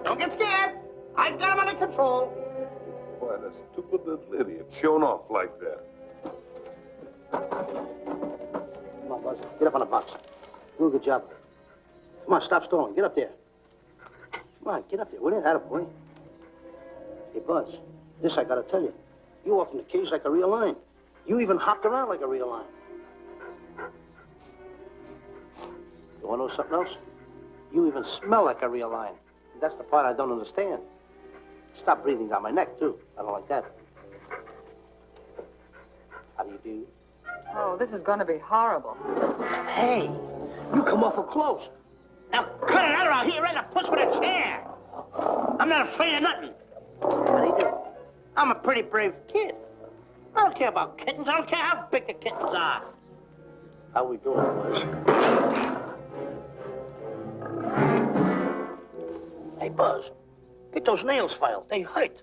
Don't get scared. I got him under control. Boy, that stupid little idiot showing off like that. Come on, Buzz. Get up on the box. Do a good job. Come on, stop stalling. Get up there. Come on, get up there, will you? Attaboy. Hey, Buzz, this I gotta tell you. You walked in the cage like a real lion. You even hopped around like a real lion. You wanna know something else? You even smell like a real lion. That's the part I don't understand. Stop breathing down my neck, too. I don't like that. How do you do? Oh, this is going to be horrible. Hey, You come awful close. Now, cut it out around here, right? A puss with a chair. I'm not afraid of nothing. How do you do? I'm a pretty brave kid. I don't care about kittens. I don't care how big the kittens are. How we doing, boys? Hey, Buzz, get those nails filed. They hurt.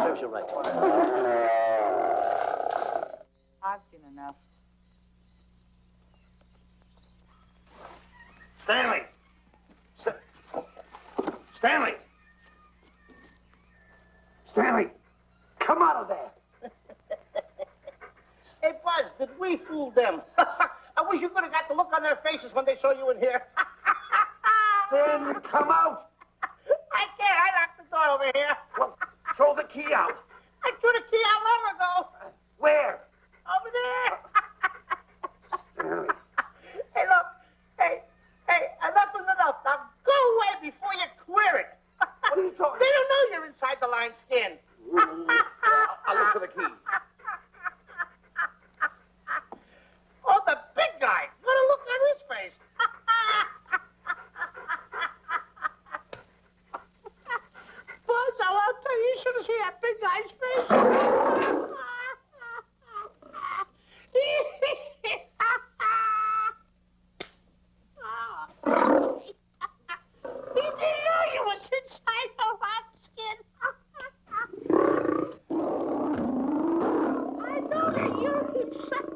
Serves you right. I've seen enough. Stanley! Stanley! Stanley! Come out of there! Hey, Buzz, did we fool them? I wish you could have got the look on their faces when they saw you in here. Stanley, come out! I can't. I locked the door over here. Well, throw the key out. I threw the key out long ago. Where? Over there. Stanley. Hey, look. Hey, enough is enough. Now go away before you queer it. What are you talking They don't know you're inside the lion's skin. I'll look for the key. Oh, the big guy. What a look on his face. Buzz, I'll tell you, you should have seen that big guy's face. He didn't know you was inside the lion's skin. I know that you're inside.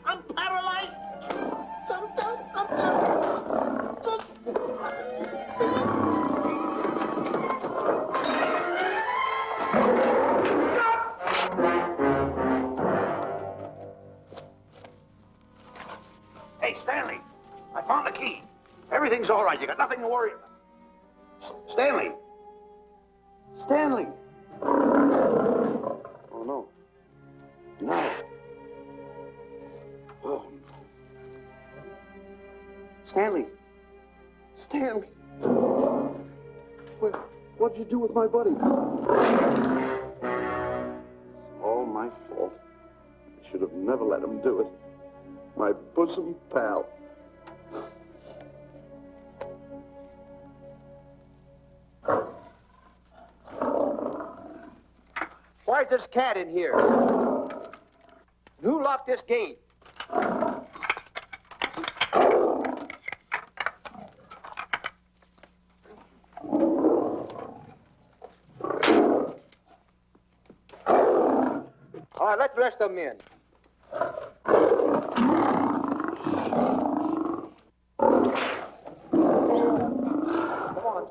I'm paralyzed. Come down. Hey, Stanley, I found the key. Everything's all right. You got nothing to worry about. Stanley. Stanley. Oh, no. No. Oh, no. Stanley. Stanley. What'd you do with my buddy? It's all my fault. I should have never let him do it. My bosom pal. Why's this cat in here? Who locked this gate? All right, let the rest of them in. Come on.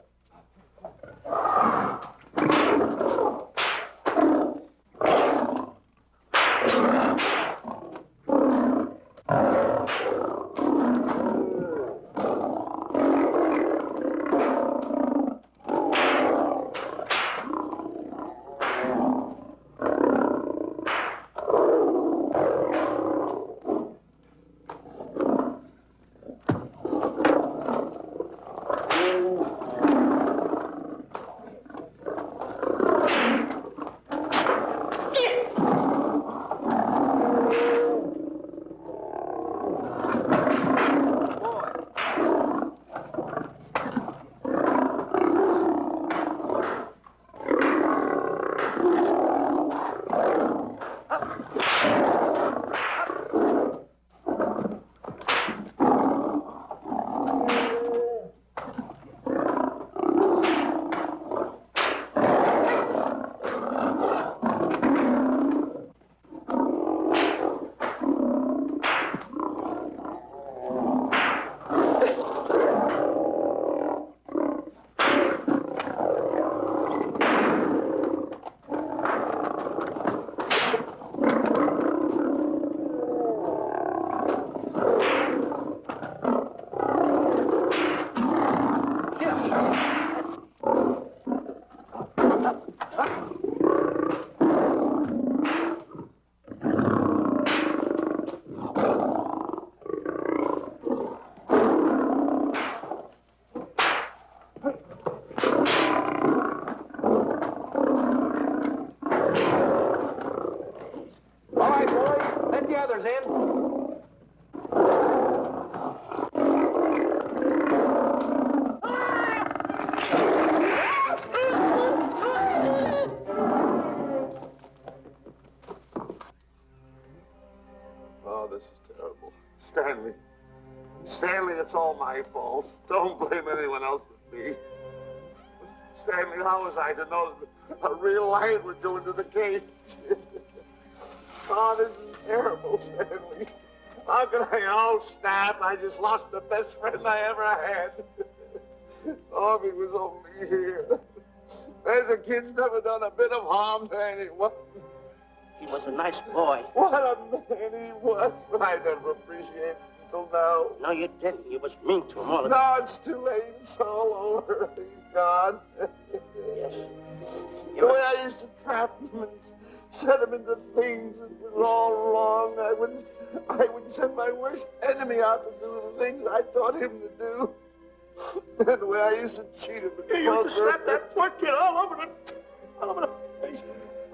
goes in. Oh, this is terrible. Stanley. Stanley, it's all my fault. Don't blame anyone else but me. Stanley, how was I to know that a real lion would go into the cage? Oh, this is terrible, Stanley. How can I? Oh, snap. I just lost the best friend I ever had. Oh, if he was only here. The kid's never done a bit of harm to anyone. He was a nice boy. What a man he was. But I never appreciated it until now. No, you didn't. You was mean to him all the No, it's too late. It's all over. He's gone. Yes. The way I used to trap him and set him into things that was all wrong. I would send my worst enemy out to do the things I taught him to do. And the way I used to cheat him. You used to slap that poor kid all over the face.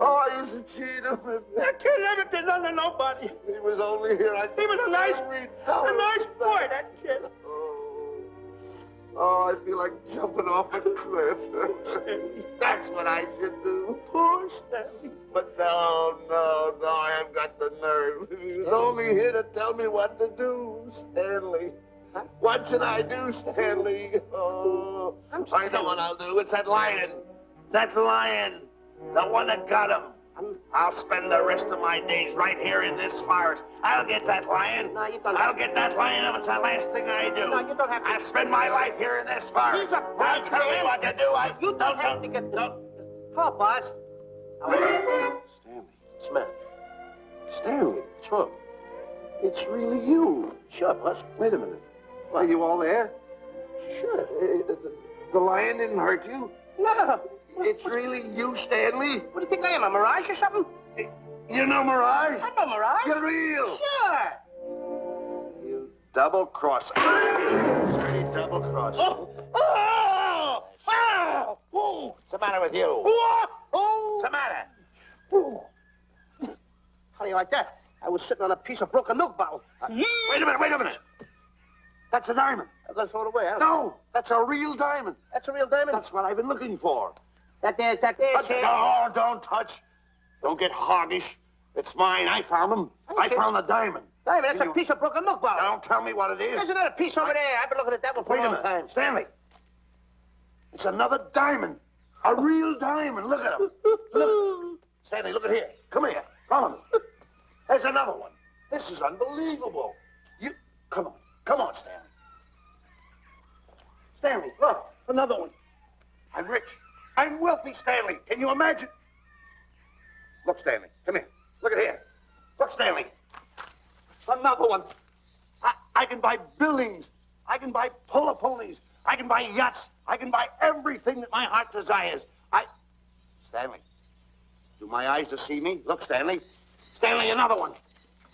Oh, I used to cheat him. That kid never did nothing to nobody. He was only here. He was a nice boy, that kid. Oh, I feel like jumping off a cliff. That's what I should do. Poor Stanley. But no, I haven't got the nerve. He was only here to tell me what to do, Stanley. What should I do, Stanley? Oh, I know what I'll do. It's that lion. That lion. The one that got him. I'll spend the rest of my days right here in this forest. I'll get that lion. No, you don't I'll get that lion if it's the last thing I do. No, you don't have to. I'll spend my life here in this forest. He's a Now tell me what to do. You don't have to get the... Hello, boss. Stanley. Smith. Stanley. Sure. It's really you. Sure, boss. Wait a minute. Are you all there? Sure. The lion didn't hurt you? No. It's really you, Stanley? What do you think I am, a mirage or something? You know Mirage? I'm no mirage. You're real. Sure. You double-crosser. Dirty double-crosser. Oh! What's the matter with you? What's the matter? How do you like that? I was sitting on a piece of broken milk bottle. Wait a minute. That's a diamond. I'm going to throw it away, huh? No, that's a real diamond. That's a real diamond? That's what I've been looking for. That there, kid. No, don't touch. Don't get hoggish. It's mine. I found them. I found the diamond. Diamond, that's a piece of broken milk bottle. Don't tell me what it is. There's another piece over there. I've been looking at that one for Wait a a long minute. time. Stanley. It's another diamond. A real diamond. Look at him. Look. Stanley, look at here. Come here. Follow me. There's another one. This is unbelievable. You... Come on, Stanley. Stanley, look. Another one. I'm rich. I'm wealthy, Stanley. Can you imagine? Look, Stanley. Come here. Look at here. Look, Stanley. Another one. I can buy buildings. I can buy polo ponies. I can buy yachts. I can buy everything that my heart desires. Stanley. Do my eyes deceive me? Look, Stanley. Stanley, another one.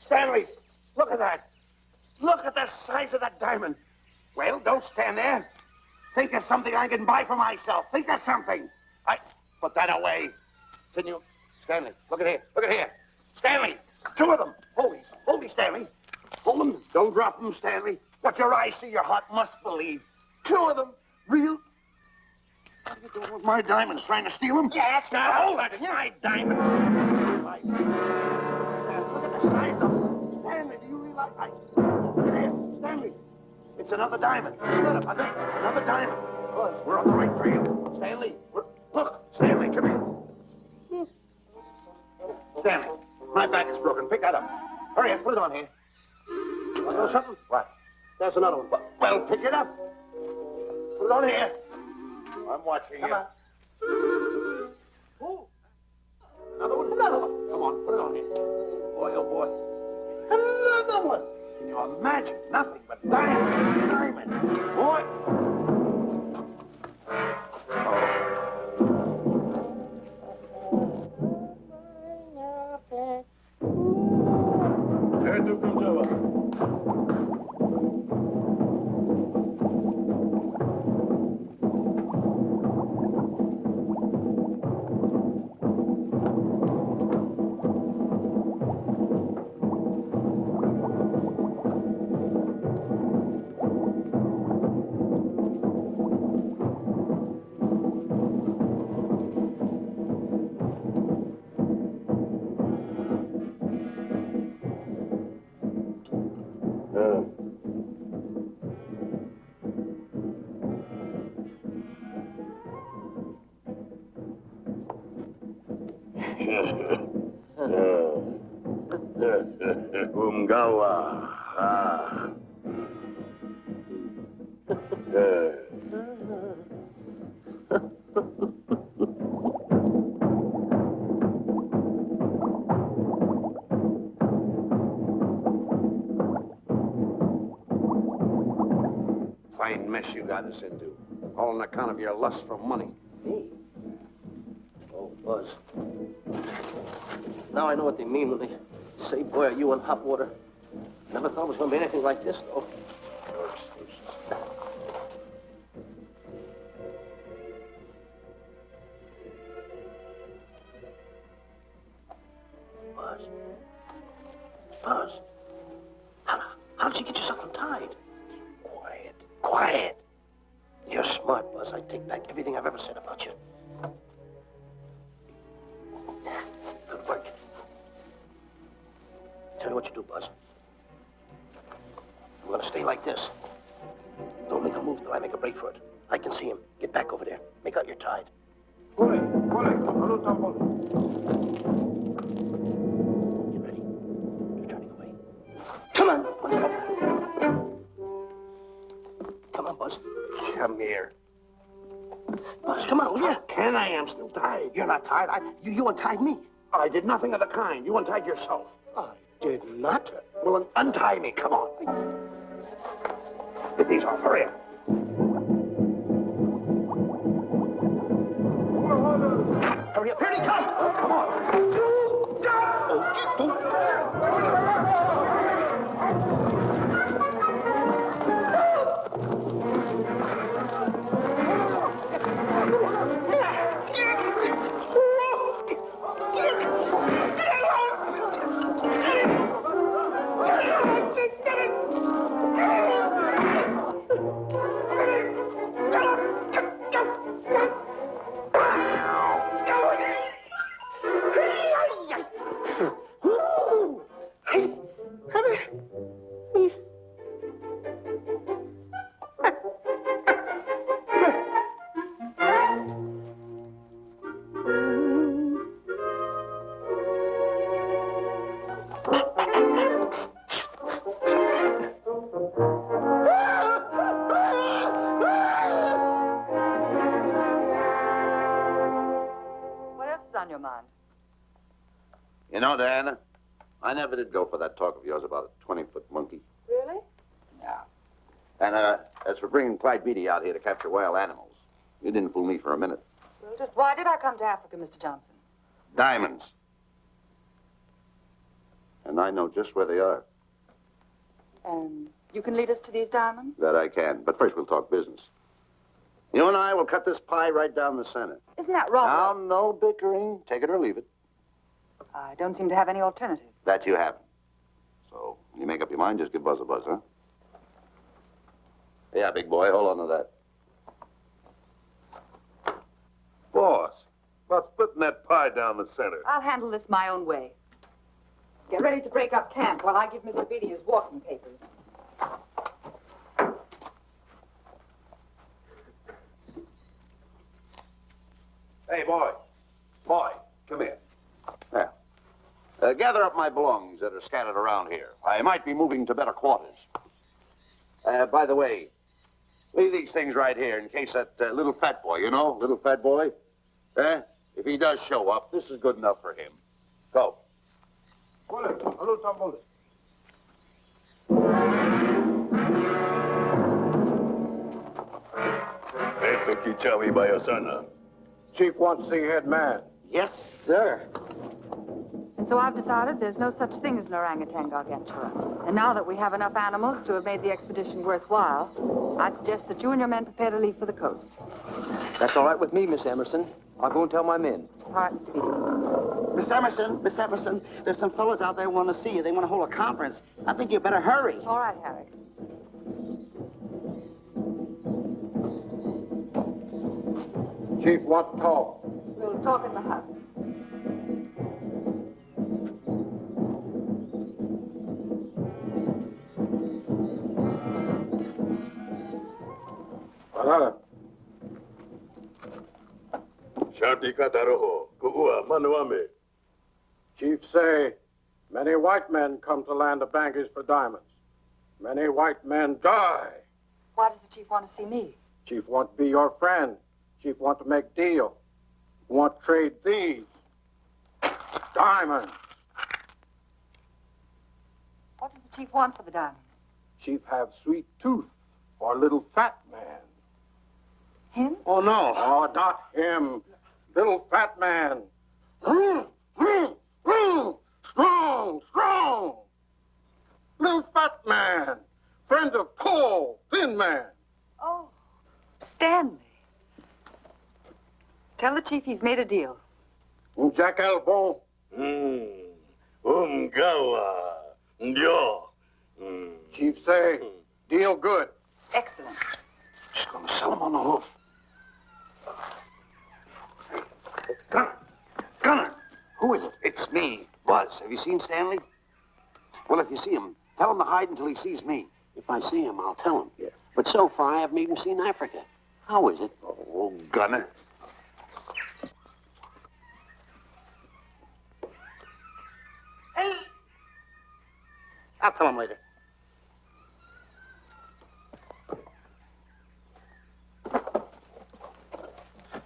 Stanley, look at that. Look at the size of that diamond. Well, don't stand there. Think of something I can buy for myself. Think of something. Put that away. Can you... Stanley, look at here. Look at here. Stanley, two of them. Hold me, Stanley. Hold them. Don't drop them, Stanley. What your eyes see, your heart must believe. Two of them. Real... What are you doing with my diamonds? Trying to steal them? Yes, Now, hold it. It's my diamonds. Look at the size of them. Stanley, do you realize... Look at here. Stanley. It's another diamond. Another diamond. We're on the right trail. Stanley, look. Stanley, come here. Stanley, my back is broken. Pick that up. Hurry up. Put it on here. Want to know something? What? There's another one. Well, pick it up. Put it on here. I'm watching you. Come on. Oh. Another one? Another one. Come on, put it on here. Boy, oh boy. Another one. Can you imagine? Nothing but diamond. Boy. Umgawa. Ah. Fine mess you got us into. All on account of your lust for money. Me? Oh, Buzz. Now I know what they mean when they say, boy, are you in hot water. Never thought it was going to be anything like this, though. Your excuses. Buzz. Buzz. How did you get yourself untied? Quiet. Quiet. You're smart, Buzz. I take back everything I've ever said about you. Good work. Tell me what you do, Buzz. I'm going to stay like this. Don't make a move till I make a break for it. I can see him. Get back over there. Make out you're tied. Get ready. You're turning away. Come on. Come on, Buzz. Come here. Buzz, come on, will you? Can I? I'm still tied. You're not tied. You untied me. I did nothing of the kind. You untied yourself. I did not. Well, then untie me. Come on. Get these off. Hurry up. Hurry up. Here he comes. Come on. On your mind? You know, Diana, I never did go for that talk of yours about a 20-foot monkey. Really? Yeah. And as for bringing Clyde Beatty out here to capture wild animals, you didn't fool me for a minute. Well, just why did I come to Africa, Mr. Johnson? Diamonds. And I know just where they are. And you can lead us to these diamonds? That I can. But first we'll talk business. You and I will cut this pie right down the center. Isn't that wrong? Now, no bickering. Take it or leave it. I don't seem to have any alternative. That you haven't. So, when you make up your mind, just give Buzz a buzz, huh? Yeah, big boy, hold on to that. Boss, about splitting that pie down the center. I'll handle this my own way. Get ready to break up camp while I give Mr. Beatty his walking papers. Hey, boy. Boy, come here. There. Gather up my belongings that are scattered around here. I might be moving to better quarters. By the way, leave these things right here in case that little fat boy, you know, little fat boy, if he does show up, this is good enough for him. Go. Chief wants to see head man. Yes, sir. And so I've decided there's no such thing as an orangutan gargantua. And now that we have enough animals to have made the expedition worthwhile, I'd suggest that you and your men prepare to leave for the coast. That's all right with me, Miss Emerson. I'll go and tell my men. All right, Mr. Beatty. Miss Emerson, there's some fellows out there who want to see you. They want to hold a conference. I think you better hurry. All right, Harry. Chief wants to talk. We'll talk in the hut. Chief say, many white men come to land of bankers for diamonds. Many white men die. Why does the chief want to see me? Chief want to be your friend. Chief want to make deal. Want to trade these diamonds. What does the chief want for the diamonds? Chief have sweet tooth for little fat man. Him? Oh, no. Oh, not him. Little fat man. Strong, strong. Little fat man. Friend of tall, thin man. Oh, Stanley. Tell the chief he's made a deal. Jack Albon. Umgawa. Ndio. Chief say, deal good. Excellent. She's going to sell him on the hoof. Gunner. Who is it? It's me, Buzz. Have you seen Stanley? Well, if you see him, tell him to hide until he sees me. If I see him, I'll tell him. Yeah. But so far, I haven't even seen Africa. How is it? Oh, Gunner. Hey! I'll tell him later.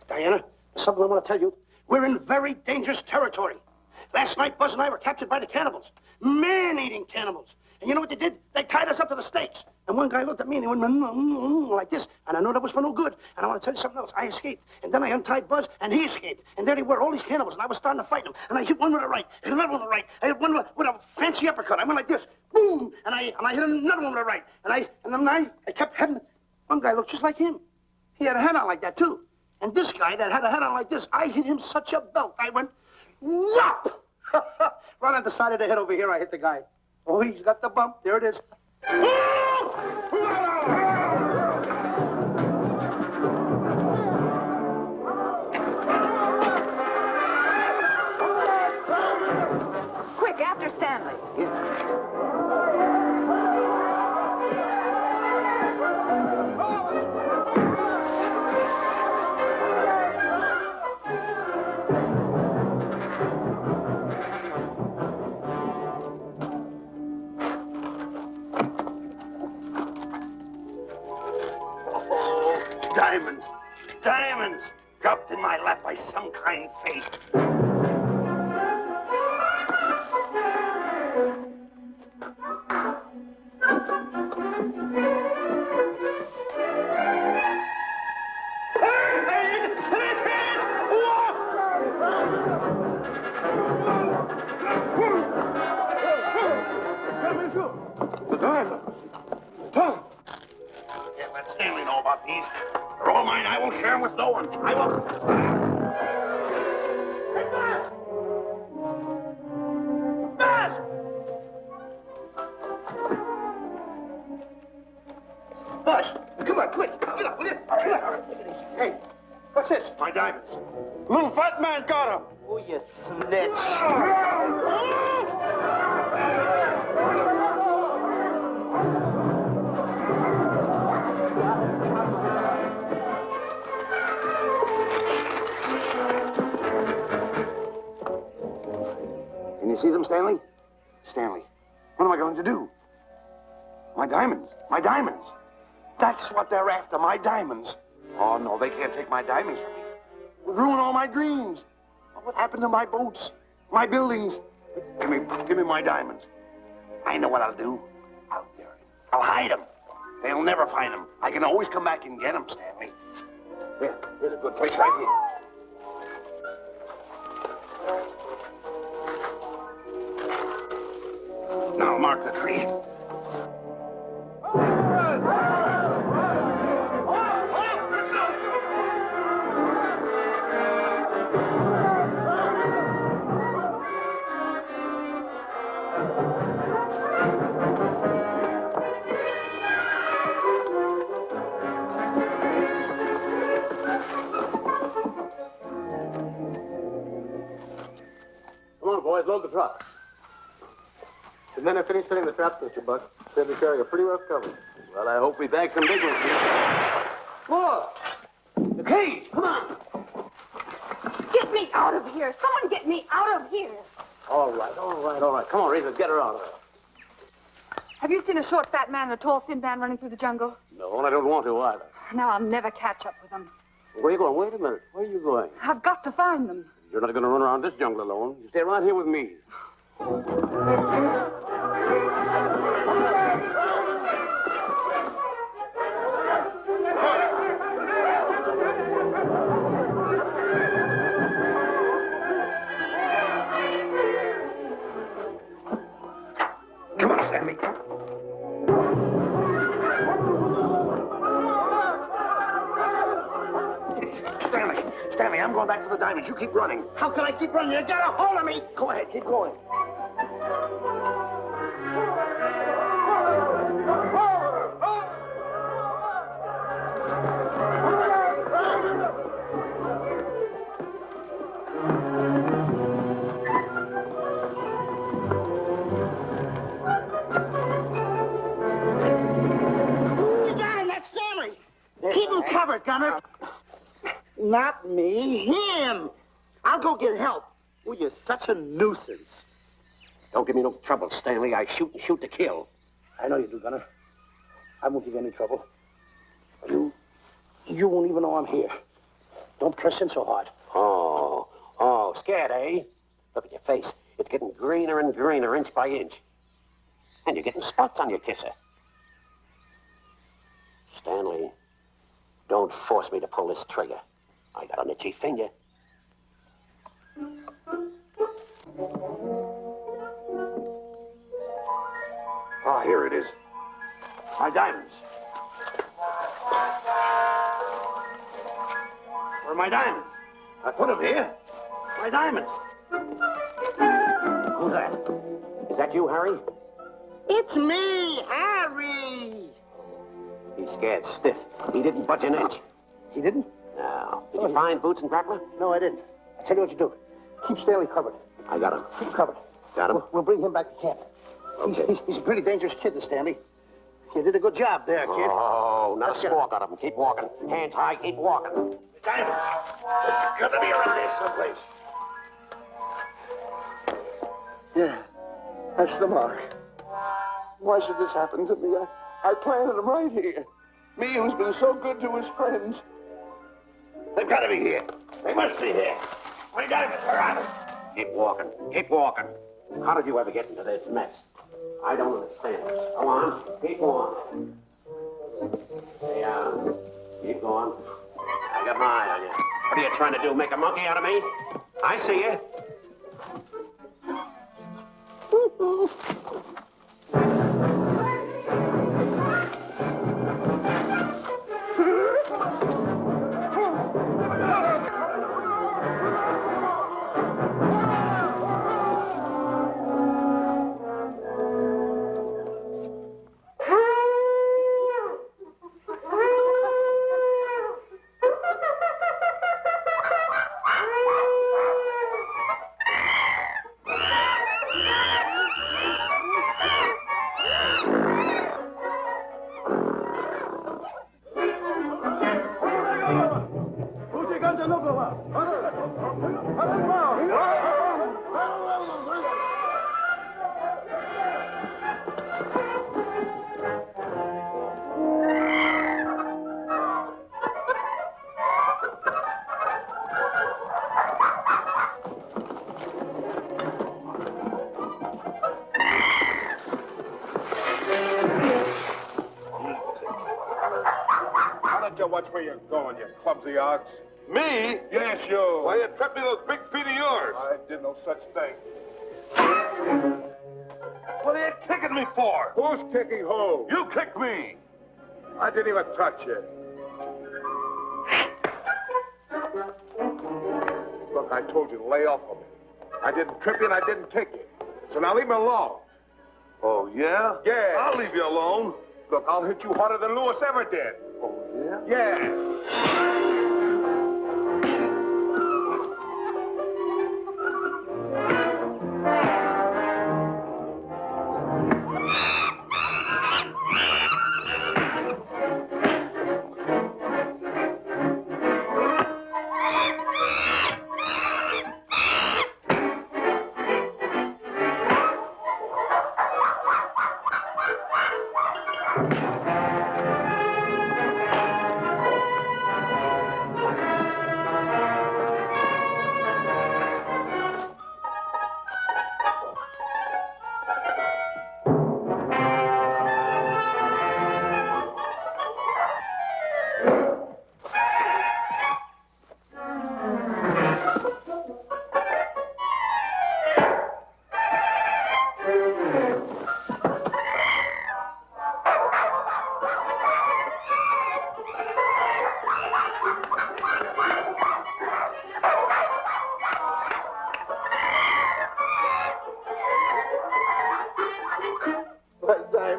Diana, there's something I want to tell you. We're in very dangerous territory. Last night, Buzz and I were captured by the cannibals. Man-eating cannibals. And you know what they did? They tied us up to the stakes. And one guy looked at me and he went like this. And I knew that was for no good. And I want to tell you something else. I escaped. And then I untied Buzz and he escaped. And there they were, all these cannibals. And I was starting to fight them. And I hit one with a right, hit another one with a right. I hit one with a fancy uppercut. I went like this. Boom! And I hit another one with a right. And then I kept having... One guy looked just like him. He had a hat on like that, too. And this guy that had a hat on like this, I hit him such a belt. I went, whop! Right on the side of the head over here, I hit the guy. Oh, he's got the bump. There it is. Quick, after Stanley. Diamonds. Diamonds. Dropped in my lap by some kind fate. The diamonds. Tom. Can't let Stanley know about these. They're all mine. I won't share them with no one. I won't. Hey, Buzz! Buzz! Buzz, come on, quick. Get up, will you? Come on. Hey, what's this? My diamonds. Little fat man got him. Oh, you snitch. Can you see them, Stanley? Stanley, what am I going to do? My diamonds. My diamonds. That's what they're after, my diamonds. Oh, no, they can't take my diamonds from me. It would ruin all my dreams. What happened to my boats? My buildings? Give me my diamonds. I know what I'll do. I'll hide them. They'll never find them. I can always come back and get them, Stanley. Here's a good place right here. Now mark the tree. Come on, boys, load the truck. The men have finished setting the traps, Mr. Buck. Said we carry a pretty rough cover. Well, I hope we bag some big ones here. More! The cage! Come on! Get me out of here! Someone get me out of here! All right. Come on, Razor, get her out of there. Have you seen a short, fat man and a tall, thin man running through the jungle? No, and I don't want to either. Now I'll never catch up with them. Where are you going? Wait a minute. Where are you going? I've got to find them. You're not going to run around this jungle alone. You stay right here with me. Come on, Stanley. Stanley, I'm going back for the diamonds. You keep running. How can I keep running? You got a hold of me. Go ahead, keep going. You got him. That's Stanley. Keep him covered, Gunner. Not me, him. I'll go get help. Well, you're such a nuisance. Don't give me no trouble, Stanley. I shoot and shoot to kill. I know you do, Gunner. I won't give you any trouble. You won't even know I'm here. Don't press in so hard. Oh, scared, eh? Look at your face. It's getting greener and greener, inch by inch. And you're getting spots on your kisser. Stanley, don't force me to pull this trigger. I got an itchy finger. Ah, here it is. My diamonds. Where are my diamonds? I put them here. My diamonds. Who's that? Is that you, Harry? It's me, Harry. He's scared stiff. He didn't budge an inch. He didn't? No. Did you find Boots and Grappler? No, I didn't. I tell you what you do. Keep Stanley covered. I got him. Keep him covered. Got him? We'll bring him back to camp. Okay. He's a pretty dangerous kid, this Stanley. You did a good job there, kid. Oh, not a squawk out of him. Keep walking. Hands high, keep walking. The diamonds. Got to be around here someplace. Yeah, that's the mark. Why should this happen to me? I planted them right here. Me who's been so good to his friends. They've got to be here. They must be here. My diamonds are out. Keep walking. Keep walking. How did you ever get into this mess? I don't understand. Go on. Keep going. Yeah. Keep going. I got my eye on you. What are you trying to do? Make a monkey out of me? I see you. Watch where you're going, you clumsy ox. Me? Yes, you. Why, you tripped me those big feet of yours. I did no such thing. What are you kicking me for? Who's kicking who? You kicked me. I didn't even touch you. Look, I told you to lay off of me. I didn't trip you and I didn't kick you. So now leave me alone. Oh, yeah? Yeah. I'll leave you alone. Look, I'll hit you harder than Lewis ever did. Oh, yeah? Yeah.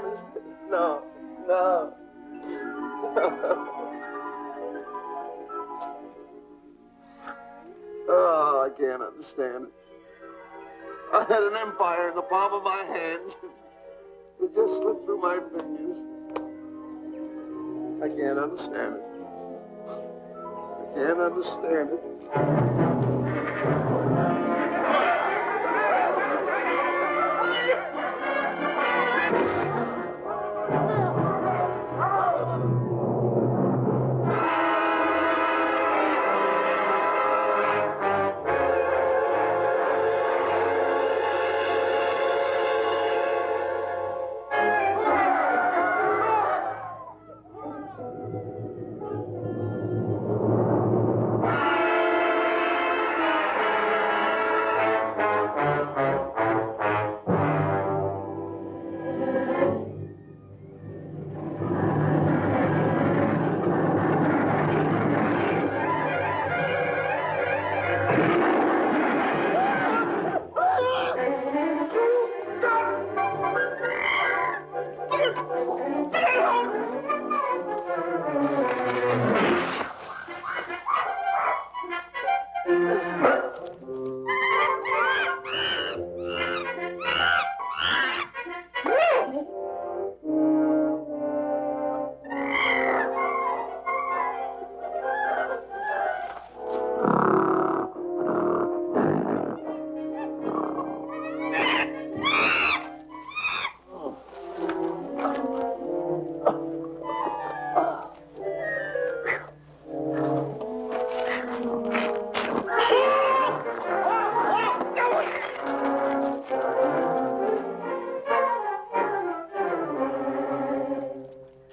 diamonds. No, no. Oh, I can't understand it. I had an empire in the palm of my hand. It just slipped through my fingers. I can't understand it. I can't understand it.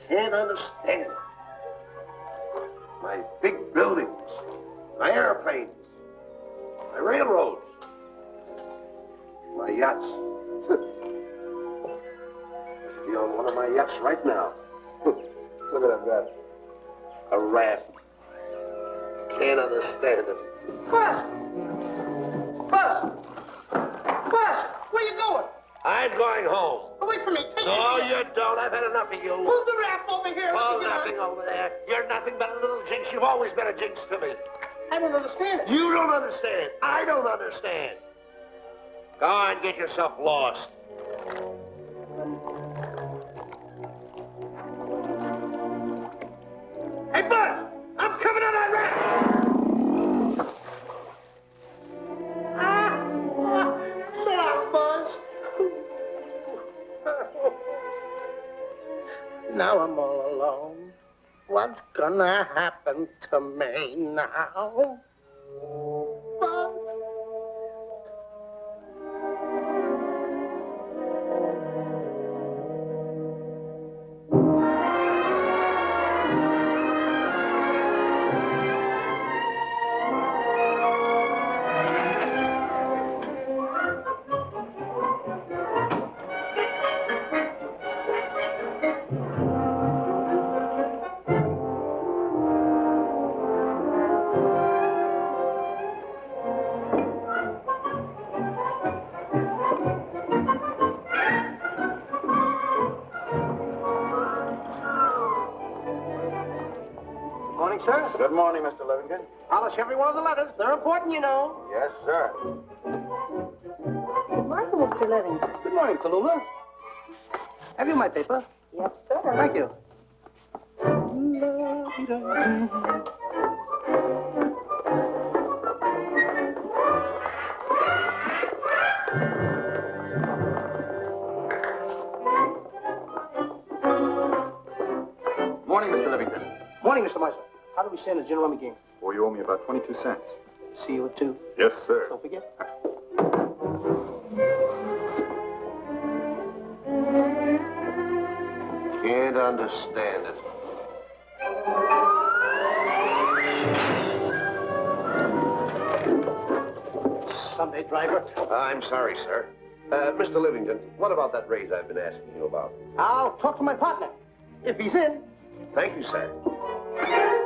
Can't understand it. My big buildings, my airplanes, my railroads, my yachts. I should be on one of my yachts right now. Look at that. A raft. Can't understand it. Buzz! Buzz! Buzz! Where you going? I'm going home. Wait for me. Take No, me. you don't. I've had enough of you. Move the raft over here. Oh, Let me get on. nothing over there. You're nothing but a little jinx. You've always been a jinx to me. I don't understand it. You don't understand. I don't understand. Go on, get yourself lost. Hey, Buzz! I'm coming on that raft! So long, Buzz. Now I'm all alone. What's gonna happen to me now? Buzz? Morning, sir. Good morning, Mr. Livingston. Polish every one of the letters. They're important, you know. Yes, sir. Good morning, Mr. Livingston. Good morning, Tallulah. Have you my paper? Yes, sir. Thank you. Morning, Mr. Livingston. Morning, Mr. Meisler. How do we stand the gin rummy game? Well, you owe me about 22 cents. See you at 2. Yes, sir. Don't forget. Can't understand it. Sunday driver. I'm sorry, sir. Mr. Livingston, what about that raise I've been asking you about? I'll talk to my partner. If he's in. Thank you, sir.